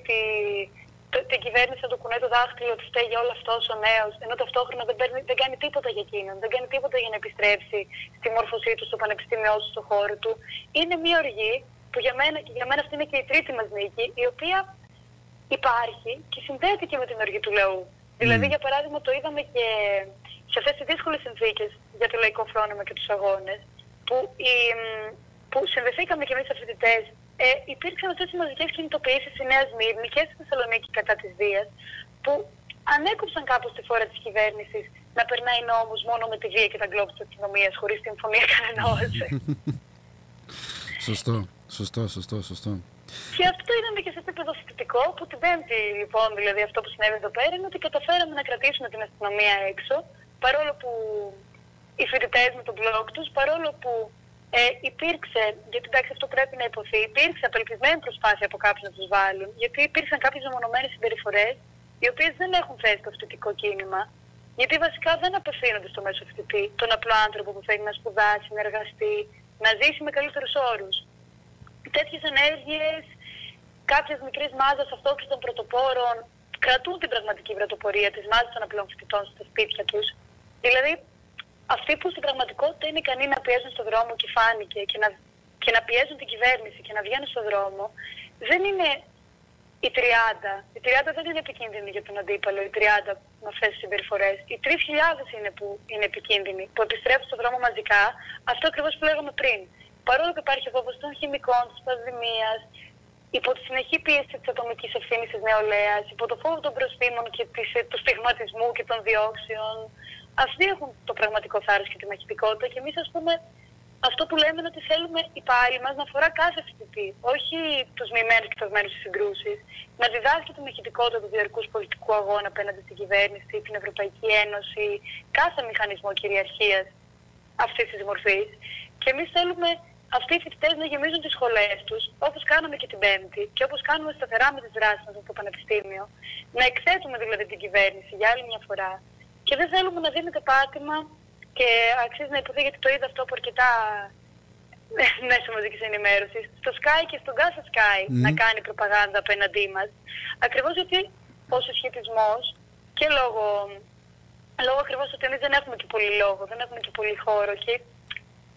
την κυβέρνηση να του κουνάει το δάχτυλο ότι φταίει για όλο αυτό ο νέος, ενώ ταυτόχρονα δεν κάνει τίποτα για εκείνον, δεν κάνει τίποτα για να επιστρέψει στη μόρφωσή του, στο πανεπιστήμιό του, στον χώρο του. Είναι μια οργή που για μένα αυτή είναι και η τρίτη μας νίκη, η οποία υπάρχει και συνδέεται και με την οργή του λαού. Δηλαδή, για παράδειγμα, το είδαμε και σε αυτές τις δύσκολες συνθήκες για το λαϊκό φρόνημα και τους αγώνες, που συνδεθήκαμε και εμείς οι φοιτητές, υπήρξαν αυτές οι μαζικές κινητοποιήσεις στη Νέα Σμύρνη και στη Θεσσαλονίκη κατά της Δίας, που ανέκοψαν κάπως τη φόρα της κυβέρνησης να περνάει νόμους μόνο με τη βία και τα γκλόπ της αστυνομίας, χωρίς τη συμφωνία κανενός. Σωστό. Και αυτό το είδαμε και σε επίπεδο φοιτητικό, που την Πέμπτη, λοιπόν, δηλαδή αυτό που συνέβη εδώ πέρα, είναι ότι καταφέραμε να κρατήσουμε την αστυνομία έξω, παρόλο που οι φοιτητές με τον μπλοκ τους, παρόλο που υπήρξε, γιατί εντάξει αυτό πρέπει να υποθεί, υπήρξε απελπισμένη προσπάθεια από κάποιους να τους βάλουν, γιατί υπήρξαν κάποιες μεμονωμένες συμπεριφορές, οι οποίες δεν έχουν θέση στο φοιτητικό κίνημα, γιατί βασικά δεν απευθύνονται στο μέσο φοιτητή, τον απλό άνθρωπο που θέλει να σπουδάσει, να εργαστεί, να ζήσει με καλύτερους όρους. Τέτοιες ενέργειες, κάποιες μικρές μάζες αυτόξυτων πρωτοπόρων κρατούν την πραγματική πρωτοπορία της μάζας των απλών φοιτητών στα σπίτια τους. Δηλαδή, αυτοί που στην πραγματικότητα είναι ικανοί να πιέζουν στον δρόμο και φάνηκε και να πιέζουν την κυβέρνηση και να βγαίνουν στον δρόμο, δεν είναι οι 30. Οι 30 δεν είναι επικίνδυνοι για τον αντίπαλο, οι 30 με αυτές τις συμπεριφορές. Οι 3.000 είναι που είναι επικίνδυνοι, που επιστρέφουν στον δρόμο μαζικά, αυτό ακριβώς που λέγαμε πριν. Παρόλο που υπάρχει ο φόβος των χημικών, της πανδημίας, υπό τη συνεχή πίεση της ατομικής ευθύνης της νεολαίας, υπό το φόβο των προστήμων και του στιγματισμού και των διώξεων, αυτοί έχουν το πραγματικό θάρρος και τη μαχητικότητα και εμείς, ας πούμε, αυτό που λέμε είναι ότι θέλουμε η πάλη μας να αφορά κάθε φοιτητή, όχι τους μειμένους και ταγμένους στις συγκρούσεις, να διδάσκει τη μαχητικότητα του διαρκούς πολιτικού αγώνα απέναντι στην κυβέρνηση, την Ευρωπαϊκή Ένωση, κάθε μηχανισμό κυριαρχίας αυτής της μορφής. Και εμείς θέλουμε αυτοί οι φοιτητές να γεμίζουν τις σχολές τους, όπως κάναμε και την Πέμπτη και όπως κάνουμε σταθερά με τις δράσεις μας στο Πανεπιστήμιο, να εκθέτουμε δηλαδή την κυβέρνηση για άλλη μια φορά. Και δεν θέλουμε να δίνεται πάτημα, και αξίζει να υποθεί γιατί το είδα αυτό από αρκετά μέσα μαζικής ενημέρωσης, στο Sky και στον Gaza Sky να κάνει προπαγάνδα απέναντί μας. Ακριβώς γιατί ο συσχετισμός και λόγω ακριβώς ότι εμείς δεν έχουμε και πολύ λόγο, δεν έχουμε και πολύ χώρο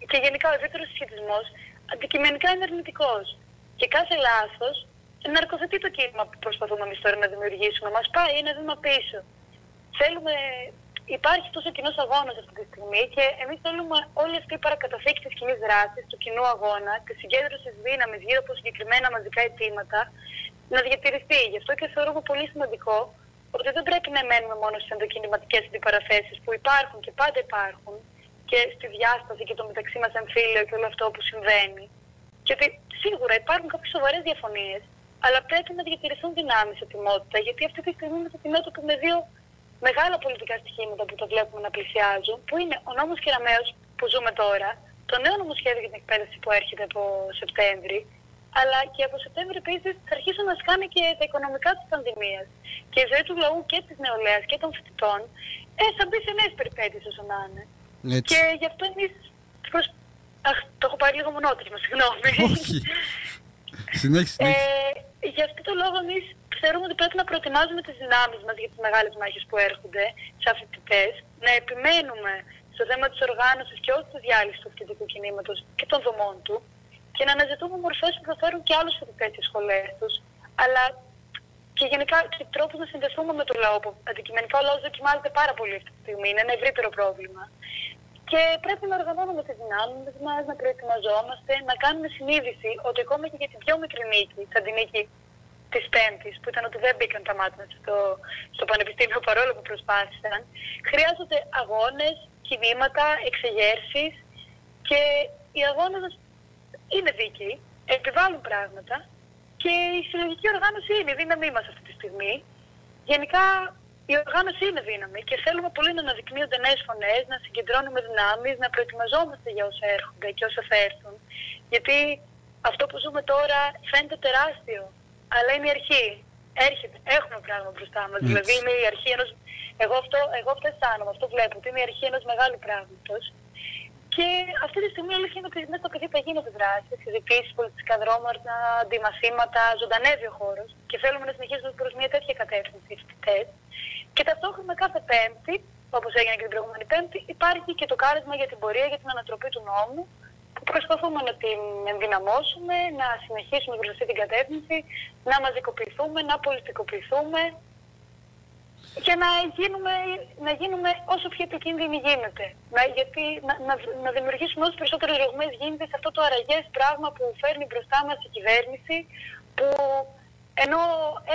και γενικά ο ευρύτερος συσχετισμός αντικειμενικά είναι αρνητικός. Και κάθε λάθος ναρκοθετεί το κίνημα που προσπαθούμε εμείς τώρα να δημιουργήσουμε. Μας πάει ένα βήμα πίσω. Υπάρχει τόσο κοινός αγώνας αυτή τη στιγμή και εμείς θέλουμε όλη αυτή η παρακαταθήκη της κοινής δράσης, του κοινού αγώνα, της συγκέντρωσης δύναμης γύρω από συγκεκριμένα μαζικά αιτήματα να διατηρηθεί. Γι' αυτό και θεωρούμε πολύ σημαντικό ότι δεν πρέπει να μένουμε μόνο στις ενδοκινηματικές αντιπαραθέσεις που υπάρχουν και πάντα υπάρχουν και στη διάσταση και το μεταξύ μας εμφύλιο και όλο αυτό που συμβαίνει. Και ότι σίγουρα υπάρχουν κάποιες σοβαρές διαφωνίες, αλλά πρέπει να διατηρηθούν δυνάμεις ετοιμότητα, γιατί αυτή τη στιγμή είμαστε αντιμέτωποι μεγάλα πολιτικά στοιχήματα που τα βλέπουμε να πλησιάζουν, που είναι ο νόμος Κεραμέως που ζούμε τώρα, το νέο νομοσχέδιο για την εκπαίδευση που έρχεται από Σεπτέμβρη, αλλά και από Σεπτέμβρη επίσης θα αρχίσουν να σκάνε και τα οικονομικά της πανδημίας. Και η ζωή του λαού και της νεολαίας και των φοιτητών θα μπει σε νέες περιπέτειες όσο να είναι. Και γι' αυτό εμείς. Αχ, το έχω πάρει λίγο μονότριμο, συγγνώμη. Όχι. Συνέχισε. Γι' αυτό το λόγο εμείς θεωρούμε ότι πρέπει να προετοιμάζουμε τις δυνάμεις μας για τις μεγάλες μάχες που έρχονται σαν φοιτητές, να επιμένουμε στο θέμα της οργάνωσης και όχι της διάλυσης του φοιτητικού κινήματος και των δομών του και να αναζητούμε μορφές που θα φέρουν και άλλους φοιτητές στις σχολές τους, αλλά και γενικά και τρόπους να συνδεθούμε με τον λαό. Αντικειμενικά ο λαός δοκιμάζεται πάρα πολύ αυτή τη στιγμή, είναι ένα ευρύτερο πρόβλημα. Και πρέπει να οργανώνουμε τις δυνάμεις μας, να προετοιμαζόμαστε, να κάνουμε συνείδηση ότι ακόμα και για την πιο μικρή νίκη, σαν την νίκη της Πέμπτης, που ήταν ότι δεν μπήκαν τα μάτια στο πανεπιστήμιο παρόλο που προσπάθησαν, χρειάζονται αγώνες, κινήματα, εξεγέρσεις και οι αγώνες είναι δίκαιοι, επιβάλλουν πράγματα και η συλλογική οργάνωση είναι η δύναμή μας αυτή τη στιγμή. Γενικά η οργάνωση είναι δύναμη και θέλουμε πολύ να αναδεικνύονται νέες φωνές, να συγκεντρώνουμε δυνάμεις, να προετοιμαζόμαστε για όσα έρχονται και όσα θα έρθουν. Γιατί αυτό που ζούμε τώρα φαίνεται τεράστιο, αλλά είναι η αρχή. Έρχεται, έχουμε πράγμα μπροστά μας. Δηλαδή είναι η αρχή ενός. Εγώ αυτό αισθάνομαι, αυτό βλέπω, ότι είναι η αρχή ενός μεγάλου πράγματος. Και αυτή τη στιγμή η αλήθεια είναι ότι μέσα στο παιδί θα γίνονται δράσεις, συζητήσεις, πολιτιστικά δρόμματα, αντιμαθήματα, ζωντανεύει ο χώρος και θέλουμε να συνεχίσουμε προς μια τέτοια κατεύθυνση οι φοιτητές. Και ταυτόχρονα κάθε Πέμπτη, όπως έγινε και την προηγούμενη Πέμπτη, υπάρχει και το κάλεσμα για την πορεία για την ανατροπή του νόμου, που προσπαθούμε να την ενδυναμώσουμε, να συνεχίσουμε προς αυτή την κατεύθυνση, να μαζικοποιηθούμε, να πολιτικοποιηθούμε και να γίνουμε όσο πιο επικίνδυνοι γίνεται. Γιατί να δημιουργήσουμε όσο περισσότερες ρογμές γίνεται σε αυτό το αραγές πράγμα που φέρνει μπροστά μας η κυβέρνηση, που ενώ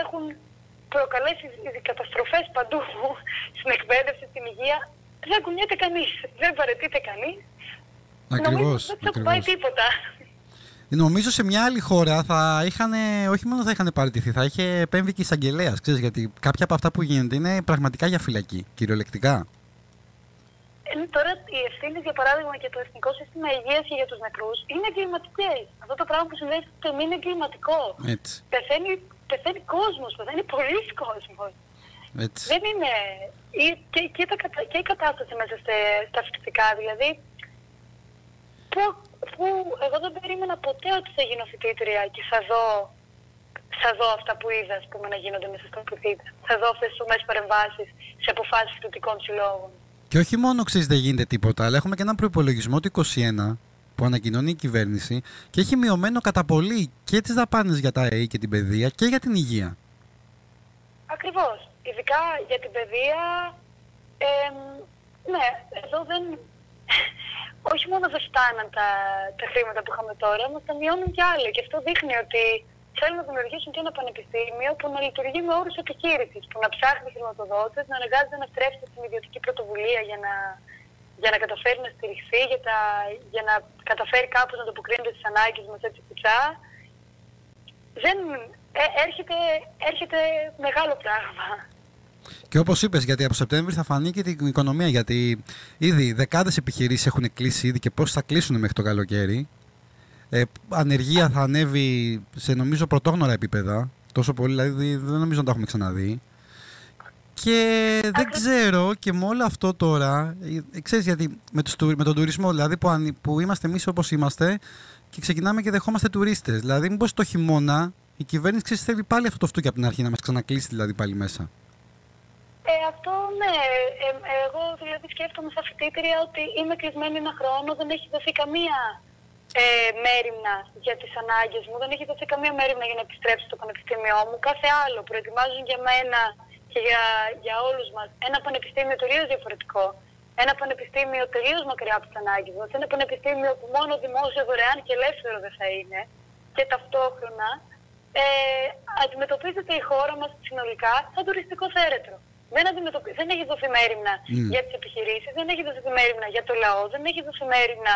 έχουν προκαλέσει καταστροφές παντού στην εκπαίδευση, στην υγεία, δεν κουνιέται κανείς, δεν παραιτείται κανείς. Ακριβώς. Δεν θα πάει τίποτα. Νομίζω σε μια άλλη χώρα θα είχαν, όχι μόνο θα είχαν παραιτηθεί, θα είχε επέμβει και εισαγγελέας, ξέρεις, γιατί κάποια από αυτά που γίνεται είναι πραγματικά για φυλακή, κυριολεκτικά. Τώρα οι ευθύνες, για παράδειγμα, και το Εθνικό Σύστημα Υγείας και για τους νεκρούς είναι εγκληματικές. Αυτό το πράγμα που συμβαίνει στο ΤΕΜ είναι εγκληματικό. Πεθαίνει κόσμος, πεθαίνει πολλής κόσμος. Δεν είναι. Και η κατάσταση μέσα στα φοιτητικά, δηλαδή. Που εγώ δεν περίμενα ποτέ ότι θα γίνω φοιτήτρια και θα δω αυτά που είδα, ας πούμε, να γίνονται μέσα στο φοιτήτα. Θα δω αυτές τις ομές παρεμβάσεις σε αποφάσεις φοιτητικών συλλόγων. Και όχι μόνο, ξέρεις, δεν γίνεται τίποτα, αλλά έχουμε και έναν προϋπολογισμό του 2021 που ανακοινώνει η κυβέρνηση και έχει μειωμένο κατά πολύ και τις δαπάνες για τα ΑΕΗ και την παιδεία και για την υγεία. Ακριβώς. Ειδικά για την παιδεία, ναι, εδώ δεν. Όχι μόνο δεν φτάναν τα χρήματα που είχαμε τώρα, όμως τα μειώνουν κι άλλοι. Και αυτό δείχνει ότι θέλουν να δημιουργήσουν και ένα πανεπιστήμιο που να λειτουργεί με όρους επιχείρησης, που να ψάχνει χρηματοδότες, να αναγκάζεται να στρέψει στην ιδιωτική πρωτοβουλία για να καταφέρει να στηριχθεί, για να καταφέρει κάπως να ανταποκρίνεται στις ανάγκες μας έτσι κουτσά. Έρχεται μεγάλο πράγμα. Και όπως είπες, γιατί από Σεπτέμβρη θα φανεί και την οικονομία, γιατί ήδη δεκάδες επιχειρήσεις έχουν κλείσει ήδη και πώς θα κλείσουν μέχρι το καλοκαίρι. Ανεργία θα ανέβει σε, νομίζω, πρωτόγνωρα επίπεδα, τόσο πολύ, δηλαδή δεν νομίζω να τα έχουμε ξαναδεί. Και δεν ξέρω, και με όλο αυτό τώρα, ξέρεις, γιατί με τον τουρισμό, δηλαδή που είμαστε εμείς όπως είμαστε και ξεκινάμε και δεχόμαστε τουρίστες, δηλαδή μήπως το χειμώνα η κυβέρνηση θέλει πάλι αυτό το φτούκι από την αρχή, να μας ξανακλείσει δηλαδή πάλι μέσα. Αυτό ναι. Εγώ δηλαδή σκέφτομαι σαν φοιτήτρια ότι είμαι κλεισμένη ένα χρόνο, δεν έχει δοθεί καμία μέριμνα για τις ανάγκες μου, δεν έχει δοθεί καμία μέριμνα για να επιστρέψω στο πανεπιστήμιό μου. Κάθε άλλο προετοιμάζουν για μένα και για όλους μας ένα πανεπιστήμιο τελείως διαφορετικό. Ένα πανεπιστήμιο τελείως μακριά από τις ανάγκες μας. Ένα πανεπιστήμιο που μόνο δημόσιο, δωρεάν και ελεύθερο δεν θα είναι. Και ταυτόχρονα αντιμετωπίζεται η χώρα μας συνολικά σαν τουριστικό θέρετρο. Δεν έχει δοθεί μέριμνα για τις επιχειρήσεις, δεν έχει δοθεί μέριμνα για το λαό, δεν έχει δοθεί μέριμνα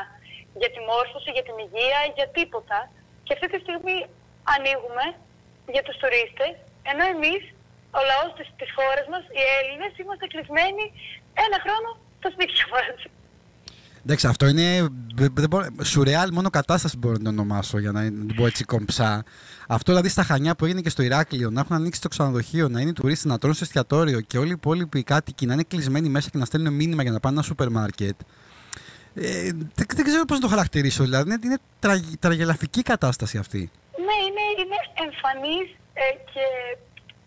για τη μόρφωση, για την υγεία, για τίποτα. Και αυτή τη στιγμή ανοίγουμε για τους τουρίστες, ενώ εμείς ο λαός της χώρας μας, οι Έλληνες, είμαστε κλεισμένοι ένα χρόνο στο σπίτι μας. Εντάξει, αυτό είναι σουρεάλ μόνο κατάσταση μπορώ να το ονομάσω, για να την πω έτσι κομψά. Αυτό δηλαδή στα Χανιά που έγινε και στο Ηράκλειο, να έχουν ανοίξει το ξενοδοχείο, να είναι οι τουρίστες, να τρώνε στο εστιατόριο και όλοι οι υπόλοιποι κάτοικοι να είναι κλεισμένοι μέσα και να στέλνουν μήνυμα για να πάνε ένα σούπερ μάρκετ. Δεν ξέρω πώς να το χαρακτηρίσω, δηλαδή είναι τραγελαφική κατάσταση αυτή. Ναι, είναι εμφανής και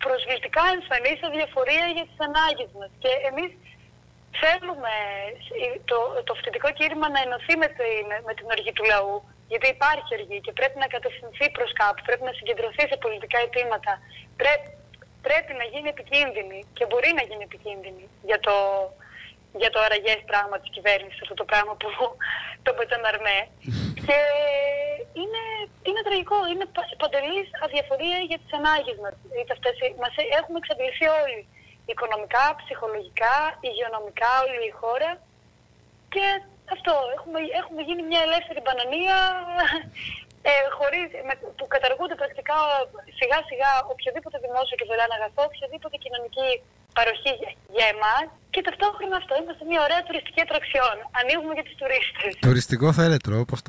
προσβλητικά εμφανής αδιαφορία για τις ανάγκες μας. Και εμείς θέλουμε το φοιτητικό κήρυγμα να ενωθεί με την οργή του λαού, γιατί υπάρχει οργή και πρέπει να κατευθυνθεί προς κάπου, πρέπει να συγκεντρωθεί σε πολιτικά αιτήματα, πρέπει να γίνει επικίνδυνη και μπορεί να γίνει επικίνδυνη για το αραγές πράγμα της κυβέρνησης, αυτό το πράγμα που το πεταναρμέ. Και είναι τραγικό, είναι παντελής αδιαφορία για τις ανάγκες μας. Έχουμε εξαντληθεί όλοι. Οικονομικά, ψυχολογικά, υγειονομικά, όλη η χώρα. Και αυτό, έχουμε γίνει μια ελεύθερη μπανανία που καταργούνται πρακτικά σιγά σιγά οποιοδήποτε δημόσιο και δωρεάν αγαθό, οποιοδήποτε κοινωνική παροχή για εμάς. Και ταυτόχρονα αυτό, είμαστε μια ωραία τουριστική ατραξιόν. Ανοίγουμε για τους τουρίστες. Τουριστικό θέρετρο, όπως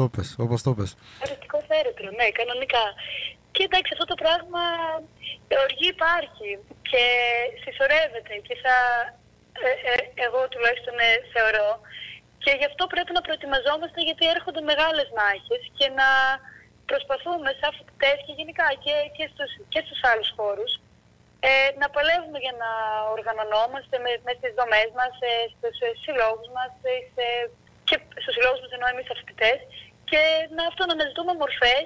το πες. Τουριστικό θέρετρο, ναι, κανονικά. Και εντάξει, αυτό το πράγμα, οργή υπάρχει και συσσωρεύεται και εγώ τουλάχιστον θεωρώ. Και γι' αυτό πρέπει να προετοιμαζόμαστε, γιατί έρχονται μεγάλες μάχες και να προσπαθούμε σαν φοιτητές και γενικά και στους άλλους χώρους να παλεύουμε για να οργανωνόμαστε μέσα στις δομές μας, στους συλλόγους μας και στους συλλόγους μας εννοώ εμείς φοιτητές, και να αναζητούμε μορφές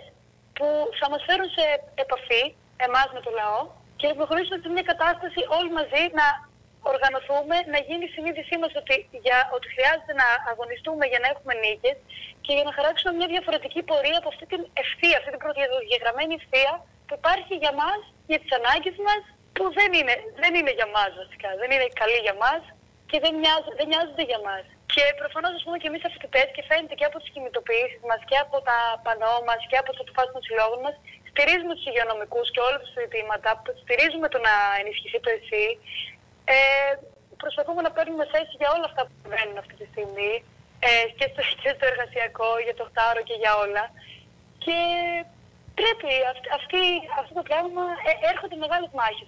που θα μας φέρουν σε επαφή εμάς με το λαό και να προχωρήσουμε σε μια κατάσταση όλοι μαζί να οργανωθούμε, να γίνει η συνείδησή μας ότι χρειάζεται να αγωνιστούμε για να έχουμε νίκες και για να χαράξουμε μια διαφορετική πορεία από αυτή την ευθεία, αυτή την προδιαγεγραμμένη ευθεία που υπάρχει για μας, για τις ανάγκες μας, που δεν είναι για μας βασικά, δεν είναι καλή για μας και δεν νοιάζονται για μας. Και προφανώς, ας πούμε, και εμείς φοιτητές, και φαίνεται και από τις κινητοποιήσεις μας και από τα πανό μας και από τις αποφάσεις των συλλόγων μας, στηρίζουμε τους υγειονομικούς και όλα τα ζητήματα, στηρίζουμε το να ενισχυθεί το ΕΣΥ. Προσπαθούμε να παίρνουμε θέση για όλα αυτά που συμβαίνουν αυτή τη στιγμή, και στο εργασιακό, για το 8ωρο και για όλα. Και πρέπει αυτό το πράγμα, έρχονται μεγάλες μάχες.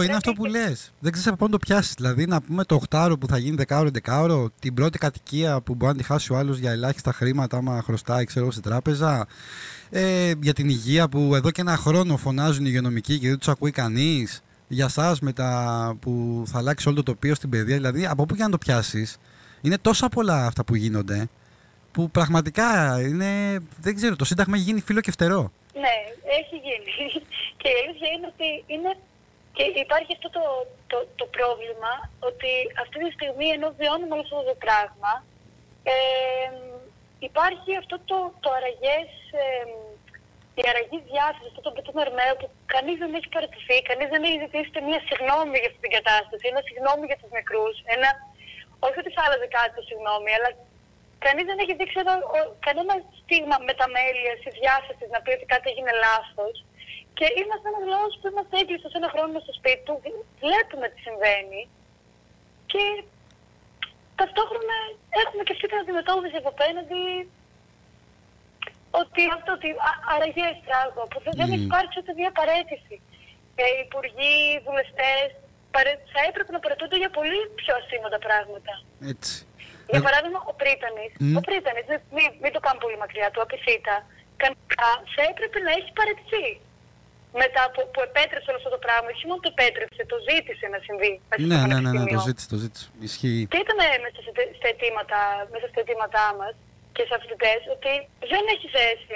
Είναι αυτό που λες. Δεν ξέρεις από πού να το πιάσεις. Δηλαδή, να πούμε το 8ωρο που θα γίνει 10ωρο, 11ωρο, την πρώτη κατοικία που μπορεί να τη χάσει ο άλλος για ελάχιστα χρήματα, άμα χρωστάει, ξέρω, στην τράπεζα. Για την υγεία που εδώ και ένα χρόνο φωνάζουν οι υγειονομικοί και δεν τους ακούει κανείς. Για εσάς που θα αλλάξει όλο το τοπίο στην παιδεία. Δηλαδή, από πού και να το πιάσεις. Είναι τόσα πολλά αυτά που γίνονται, που πραγματικά δεν ξέρω, το Σύνταγμα έχει γίνει φύλλο και φτερό. Ναι, έχει γίνει. Και η αλήθεια είναι ότι και υπάρχει αυτό το πρόβλημα, ότι αυτή τη στιγμή, ενώ βιώνουμε όλο αυτό το πράγμα, υπάρχει αυτό το αραγές, η αραγή διάθεση, αυτό το πετούμερμαίο που κανείς δεν έχει παραιτηθεί, κανείς δεν έχει ζητήσει μια συγγνώμη για αυτή την κατάσταση, ένα συγγνώμη για τους νεκρούς, όχι ότι θα άλλαζε κάτι το συγγνώμη, αλλά κανείς δεν έχει δείξει κανένα στίγμα μεταμέλειας ή διάθεσης να πει ότι κάτι έγινε λάθος. Και είμαστε ένας λαός που είμαστε έγκλειστος ένα χρόνο στο σπίτι του, βλέπουμε τι συμβαίνει και ταυτόχρονα έχουμε και αυτή την αντιμετώπιση από απέναντι ότι αραγές πράγμα, που δεν έχει υπάρξει ούτε μια παρέτηση. Οι υπουργοί, οι βουλευτές θα έπρεπε να παρετούνται για πολύ πιο ασήμαντα πράγματα. Έτσι. Για παράδειγμα, ο Πρίτανης, μην το πάμε πολύ μακριά, του Απιθύτα, κανονικά θα έπρεπε να έχει παραιτηθεί. Μετά που επέτρεψε όλο αυτό το πράγμα, όχι μόνο το επέτρεψε, το ζήτησε να συμβεί. Ναι, το ζήτησε. Ισχύει. Και ήταν μέσα στα αιτήματά μας και σε φοιτητές ότι δεν έχει θέση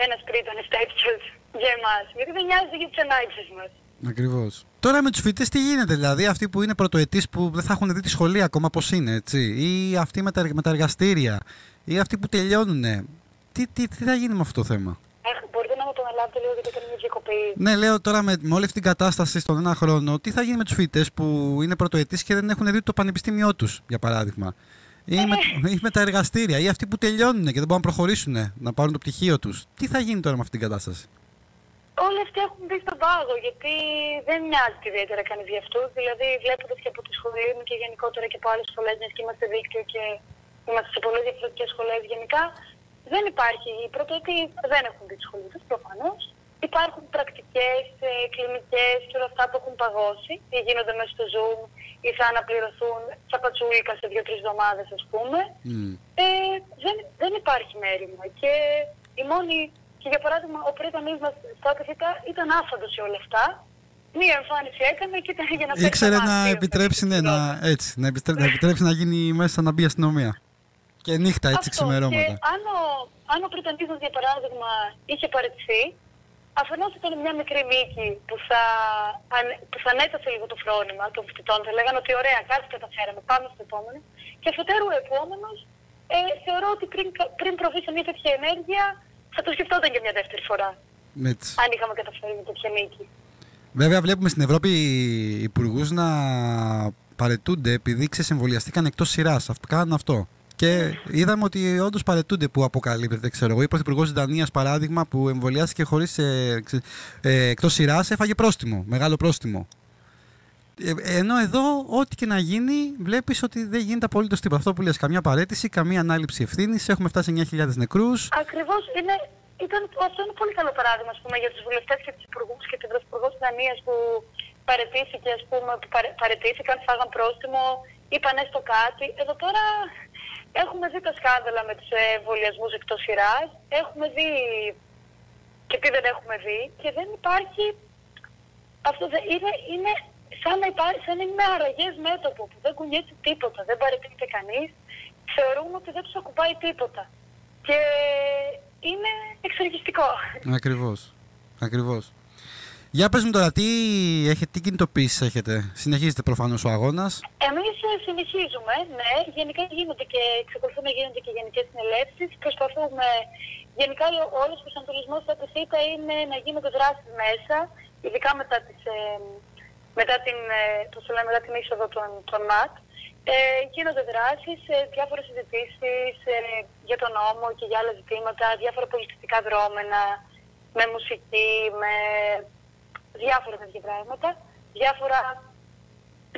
ένας Πρίτανης τέτοιος για εμάς, γιατί δεν νοιάζει για τις ανάγκες μας. Ακριβώς. Τώρα με τους φοιτητές τι γίνεται, δηλαδή αυτοί που είναι πρωτοετής που δεν θα έχουν δει τη σχολή ακόμα πώς είναι, έτσι, ή αυτοί με τα εργαστήρια, ή αυτοί που τελειώνουν. Τι θα γίνει με αυτό το θέμα? Μπορείτε να μου το αναλάβετε λίγο, γιατί έκανε μια διακοπή. Ναι, λέω τώρα με όλη αυτή την κατάσταση στον ένα χρόνο, τι θα γίνει με τους φοιτητές που είναι πρωτοετής και δεν έχουν δει το πανεπιστήμιό τους, για παράδειγμα. Ή με τα εργαστήρια, ή αυτοί που τελειώνουν και δεν μπορούν να προχωρήσουν, να πάρουν το πτυχίο τους. Τι θα γίνει τώρα με αυτή την κατάσταση? Όλοι αυτοί έχουν μπει στον πάγο, γιατί δεν μοιάζεται ιδιαίτερα κανείς για αυτούς. Δηλαδή, βλέποντας και από τη σχολή μου και γενικότερα και από άλλες σχολές, μιας και είμαστε δίκτυο και είμαστε σε πολλές διαφορετικές σχολές γενικά, δεν υπάρχει. Πρώτα ότι δεν έχουν μπει στη σχολή τους, προφανώς. Υπάρχουν πρακτικές, κλινικές και όλα αυτά που έχουν παγώσει ή γίνονται μέσα στο Zoom ή θα αναπληρωθούν στα πατσούλικα σε 2-3 εβδομάδες, ας πούμε. Δεν υπάρχει μέριμνα. Και η μόνη. Και για παράδειγμα, ο πρίτανής μας στα ΟΤΕΦΙΤΑ ήταν άφαντος σε όλα αυτά. Μία εμφάνιση έκανε και ήταν για να παίξει. Ήξερε να επιτρέψει, να επιτρέψει να γίνει μέσα να μπει αστυνομία. Και νύχτα έτσι ξημερώματα. Και αν ο πρίτανής μας, για παράδειγμα, είχε παραιτηθεί, αφενός ήταν μια μικρή μύκη που θα ανέτασε λίγο το φρόνημα των φοιτητών. Θα λέγανε ότι ωραία, κάτι καταφέραμε, πάμε στο επόμενο. Και αφετέρου ο επόμενος, θεωρώ ότι πριν προβεί σε μια τέτοια ενέργεια, θα το σκεφτόταν και μια δεύτερη φορά. Έτσι. Αν είχαμε καταφέρει με τέτοια νίκη. Βέβαια, βλέπουμε στην Ευρώπη υπουργούς να παραιτούνται επειδή ξεσυμβολιαστήκαν εκτός σειράς. Κάνουν αυτό. Και είδαμε ότι όντως παραιτούνται που αποκαλύπτεται, ξέρω εγώ. Η πρωθυπουργός της Δανίας, παράδειγμα, που εμβολιάστηκε χωρίς εκτός σειράς, έφαγε πρόστιμο. Μεγάλο πρόστιμο. Ενώ εδώ, ό,τι και να γίνει, βλέπεις ότι δεν γίνεται απολύτως τίποτα. Αυτό που λες, καμιά παραίτηση, καμία ανάληψη ευθύνης. Έχουμε φτάσει σε 9.000 νεκρούς. Ακριβώς. Αυτό είναι πολύ καλό παράδειγμα, ας πούμε, για τους βουλευτές και τους υπουργούς και την πρωθυπουργό της Δανίας που παραιτήθηκε, ας πούμε, που παραιτήθηκαν, φάγαν πρόστιμο, είπαν έστω κάτι. Εδώ τώρα έχουμε δει τα σκάνδαλα με τους εμβολιασμούς εκτός σειράς. Έχουμε δει και τι δεν έχουμε δει και δεν υπάρχει. Αυτό είναι σαν να είναι με αραγές μέτωπο που δεν κουνιέται τίποτα, δεν παραιτείται κανείς. Θεωρούμε ότι δεν τους ακουμπάει τίποτα. Και είναι εξοργιστικό. Ακριβώς. Για πες μου τώρα, τι κινητοποίησεις έχετε? Συνεχίζετε προφανώς ο αγώνας. Εμείς συνεχίζουμε, ναι. Γενικά γίνονται και εξακολουθούν να γίνονται και γενικές συνελεύσεις. Προσπαθούμε, γενικά όλος ο προσανατολισμός του ΑΤΕΦΙΤΑ είναι να γίνονται δράσεις μέσα, ειδικά μετά την είσοδο των ΜΑΤ. Γίνονται δράσεις, διάφορες συζητήσεις για τον νόμο και για άλλα ζητήματα, διάφορα πολιτιστικά δρόμενα, με μουσική, με διάφορα τέτοια πράγματα, διάφορα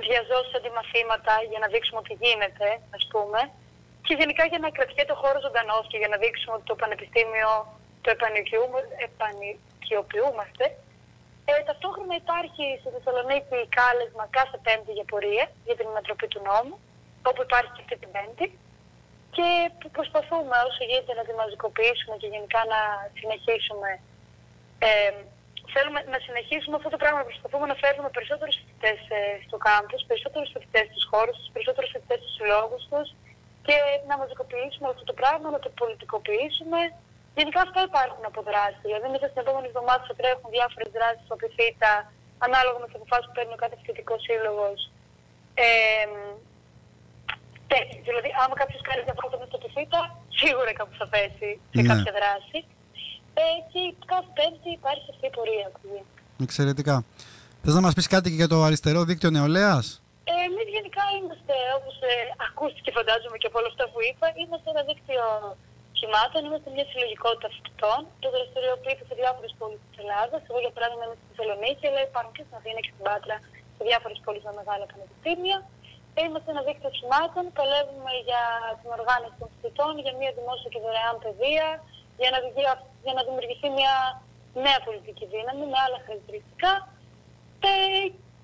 διαζώσεις αντιμαθήματα για να δείξουμε ότι γίνεται, ας πούμε, και γενικά για να κρατιέται ο χώρος ζωντανός και για να δείξουμε ότι το πανεπιστήμιο το επανοικιοποιούμαστε. Ταυτόχρονα υπάρχει στη Θεσσαλονίκη κάλεσμα κάθε Πέμπτη για πορεία για την ανατροπή του νόμου, όπου υπάρχει και αυτή την Πέμπτη. Και προσπαθούμε όσο γίνεται να τη μαζικοποιήσουμε και γενικά να συνεχίσουμε. Θέλουμε να συνεχίσουμε αυτό το πράγμα. Προσπαθούμε να φέρουμε περισσότερους φοιτητές στο κάμπους, περισσότερους φοιτητές στους χώρους τους, περισσότερους φοιτητές στους συλλόγους τους και να μαζικοποιήσουμε αυτό το πράγμα, να το πολιτικοποιήσουμε. Γενικά αυτά υπάρχουν από δράσεις. Δηλαδή, μέσα στην επόμενη εβδομάδα θα τρέχουν διάφορες δράσεις στο ΑΤΕΦΙΤΑ, ανάλογα με τις αποφάσεις που παίρνει ο κάθε φοιτητικός σύλλογος. Δηλαδή, άμα κάποιος κάνει μια πρόταση στο ΑΤΕΦΙΤΑ, σίγουρα κάπου θα πέσει σε κάποια δράση. Και κάθε Πέμπτη υπάρχει αυτή η πορεία. Εξαιρετικά. Θες να μας πεις κάτι και για το αριστερό δίκτυο νεολαίας? Εμείς γενικά είμαστε, όπως ακούστηκε φαντάζομαι και από όλα αυτά που είπα, είμαστε ένα δίκτυο κυμάτων, είμαστε μια συλλογικότητα φοιτητών που δραστηριοποιείται σε διάφορες πόλεις της Ελλάδας. Εγώ για παράδειγμα είμαι στη Θεσσαλονίκη, αλλά υπάρχουν και στην Αθήνα και στην Πάτρα, σε διάφορες πόλεις με μεγάλα πανεπιστήμια. Είμαστε ένα δίκτυο κυμάτων, παλεύουμε για την οργάνωση των φοιτητών, για μια δημόσια και δωρεάν παιδεία, για να δημιουργηθεί μια νέα πολιτική δύναμη με άλλα χαρακτηριστικά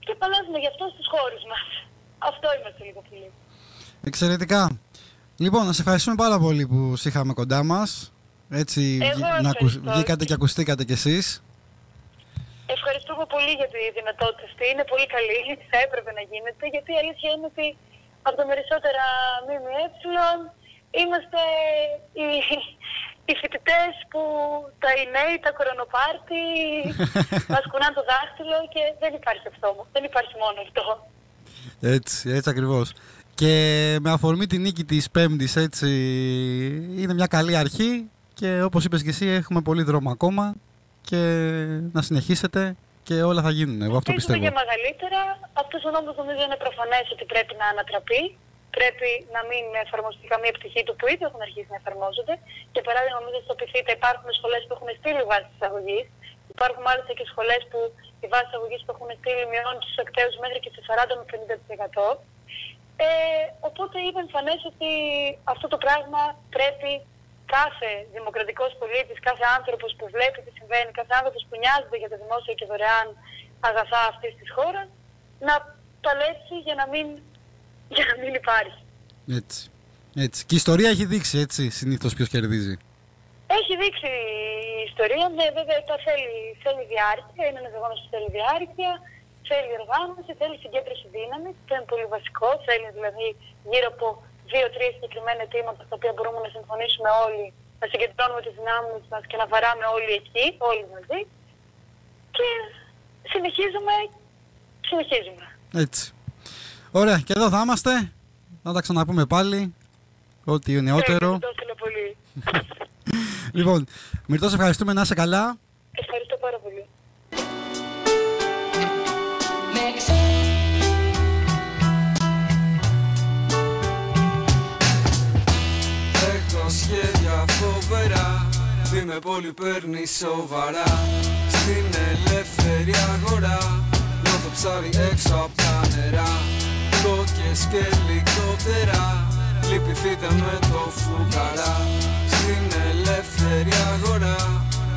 και παλεύουμε γι' αυτό στους χώρους μας. Αυτό είμαστε λίγο πολύ. Εξαιρετικά. Λοιπόν, να σε ευχαριστούμε πάρα πολύ που σε είχαμε κοντά μας. Έτσι βγήκατε και ακουστήκατε κι εσείς. Ευχαριστούμε πολύ για τη δυνατότητα αυτή. Είναι πολύ καλή. Θα έπρεπε να γίνεται. Γιατί η αλήθεια είναι ότι από τα περισσότερα ΜΜΕ είμαστε οι φοιτητές που οι νέοι, τα κορονοπάρτι μας κουνάνε το δάχτυλο και δεν υπάρχει αυτό. Δεν υπάρχει μόνο αυτό. Έτσι ακριβώς. Και με αφορμή τη νίκη της Πέμπτης, έτσι, είναι μια καλή αρχή και όπως είπες και εσύ έχουμε πολύ δρόμο ακόμα και να συνεχίσετε και όλα θα γίνουν. Εγώ αυτό πιστεύω. Για μεγαλύτερα, αυτός ο νόμος νομίζω είναι προφανές ότι πρέπει να ανατραπεί. Πρέπει να μην εφαρμοστεί καμία πτυχή του που ήδη έχουν αρχίσει να εφαρμόζονται. Για παράδειγμα, νομίζω στο ΑΤΕΦΙΤΑ υπάρχουν σχολές που έχουν στείλει βάση της αγωγής Υπάρχουν μάλιστα και σχολές που η βάση αγωγής που έχουν στείλει μειώνει τους ακταίους μέχρι και σε 40 με 50%. Οπότε είναι εμφανές ότι αυτό το πράγμα πρέπει κάθε δημοκρατικός πολίτης, κάθε άνθρωπος που βλέπει τι συμβαίνει, κάθε άνθρωπος που νοιάζεται για τα δημόσια και δωρεάν αγαθά αυτής της χώρας, να παλέψει για να μην υπάρχει. Έτσι. Και η ιστορία έχει δείξει, έτσι, συνήθως ποιος κερδίζει. Έχει δείξει η ιστορία, ναι, βέβαια θέλει διάρκεια, είναι ένα γεγονός που θέλει διάρκεια, θέλει οργάνωση, θέλει συγκέντρωση δύναμης, αυτό είναι πολύ βασικό, θέλει δηλαδή γύρω από 2-3 συγκεκριμένα αιτήματα στα οποία μπορούμε να συμφωνήσουμε όλοι, να συγκεντρώνουμε τις δυνάμεις μας και να βαράμε όλοι εκεί, όλοι μαζί και συνεχίζουμε. Έτσι. Ωραία, και εδώ θα είμαστε, να τα ξαναπούμε πάλι, ό,τι είναι νεότερο. Πολύ. Λοιπόν, Μυρτώ, σε ευχαριστούμε, να είσαι καλά. Ευχαριστώ πάρα πολύ. Έχω σχέδια φοβερά, είμαι πολύ παίρνει σοβαρά. Στην ελεύθερη αγορά νιώθω ψάρι έξω απ' τα νερά. Κόκκες και ελικόπτερα, λυπηθείτε με το φουγαρά. Στην ελεύθερη αγορά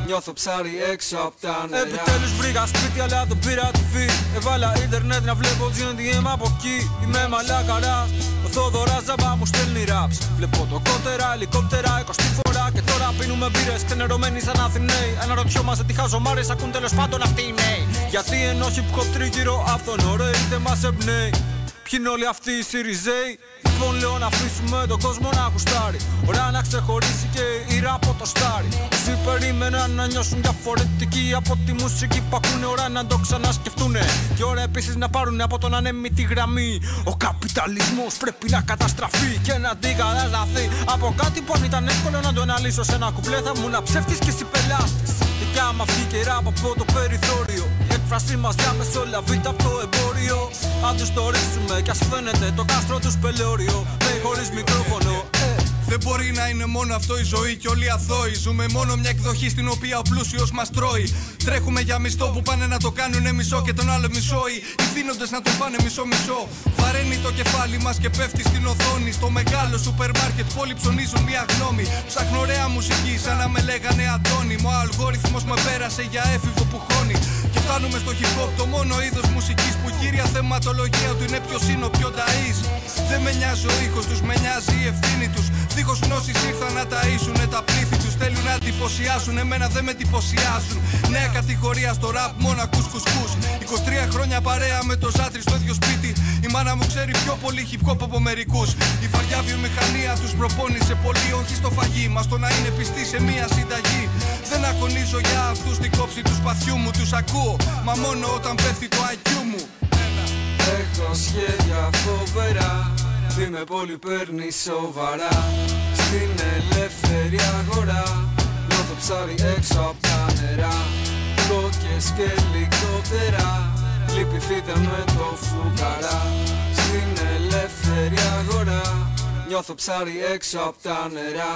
νιώθω ψάρι έξω απ' τα νερά. Επιτέλους βρήκα σπίτι αλλά δεν πήρα TV. Έβαλα ίντερνετ να βλέπω GNTM από εκεί. Είμαι μαλάκαρας, ο Θόδωρας Ζαμπά μου στέλνει raps. Βλέπω το κότερα, ελικόπτερα 20 φορά. Και τώρα πίνουμε μπύρες ξενερωμένοι σαν Αθηναίοι. Αναρωτιόμαστε τι χαζομάρες ακούν τέλος πάντων αυτοί οι νέοι. Γιατί ενώ hip hop τριγύρω αυτόν ωραίοι δεν μας εμπνέει. Ποιοι είναι όλοι αυτοί οι Σιριζέοι? Λοιπόν λέω να αφήσουμε τον κόσμο να γουστάρει. Ωραία να ξεχωρίσει και η ραπ από το στάρι. Όσοι περίμεναν να νιώσουν διαφορετικοί από τη μουσική που ακούνε, ώρα να το ξανασκεφτούνε. Και ώρα επίσης να πάρουν από τον ανέμιτη γραμμή. Ο καπιταλισμός πρέπει να καταστραφεί και να αντικατασταθεί από κάτι που αν ήταν εύκολο να το αναλύσω σε ένα κουπλέ θα ήμουν ψεύτης και εσύ πελάτης. Και κι άμα βγει και ραπ από το περιθώριο, η έκφρασή μας διαμεσολαβείται από το εμπόριο. Αν τους το ρίξουμε κι ας φαίνεται το κάστρο τους πελώριο, με χωρίς μικρόφωνο. Δεν μπορεί να είναι μόνο αυτό η ζωή και όλοι αθώοι. Ζούμε μόνο μια εκδοχή στην οποία ο πλούσιος μας τρώει. Τρέχουμε για μισθό που πάνε να το κάνουνε μισό και τον άλλο μισό. Οι θύνοντες να το φάνε μισό-μισό. Βαραίνει το κεφάλι μας και πέφτει στην οθόνη. Στο μεγάλο σούπερ μάρκετ όλοι ψωνίζουν μια γνώμη. Ψάχνω ωραία μουσική σαν να με λέγανε Αντώνη. Ο αλγόριθμος με πέρασε για έφηβο που χώνει. Και φτάνουμε στο hip hop, το μόνο είδος μουσικής που η κύρια θεματολογία του είναι ποιος είναι ο πιο ταΐς. Δεν με νοιάζει ο ήχος τους, με νοιάζει η ευθύνη τους. Δίχως γνώσεις ήρθαν να ταΐσουνε τα πλήθη τους. Θέλουν να εντυπωσιάσουν, εμένα δεν με εντυπωσιάζουν. Νέα κατηγορία στο rap, μόνο ακούς κουσκούς. 23 χρόνια παρέα με το Ζάτρι στο ίδιο σπίτι. Η μάνα μου ξέρει πιο πολύ hip hop από μερικούς. Η βαριά βιομηχανία τους προπόνησε πολύ, όχι στο φαγί μας το να είναι πιστοί σε μία συνταγή. Δεν αγωνίζω για αυτούς την κόψη του σπαθιού μου, τους ακούω, μα μόνο όταν πέφτει το IQ μου. Έχω σχέδια φοβερά, είμαι πολύ παίρνει σοβαρά. Στην ελεύθερη αγορά νιώθω ψάρι έξω απ' τα νερά. Κόκκες και ελικόπτερα, λυπηθείτε με το φουγαρά. Στην ελεύθερη αγορά νιώθω ψάρι έξω απ' τα νερά.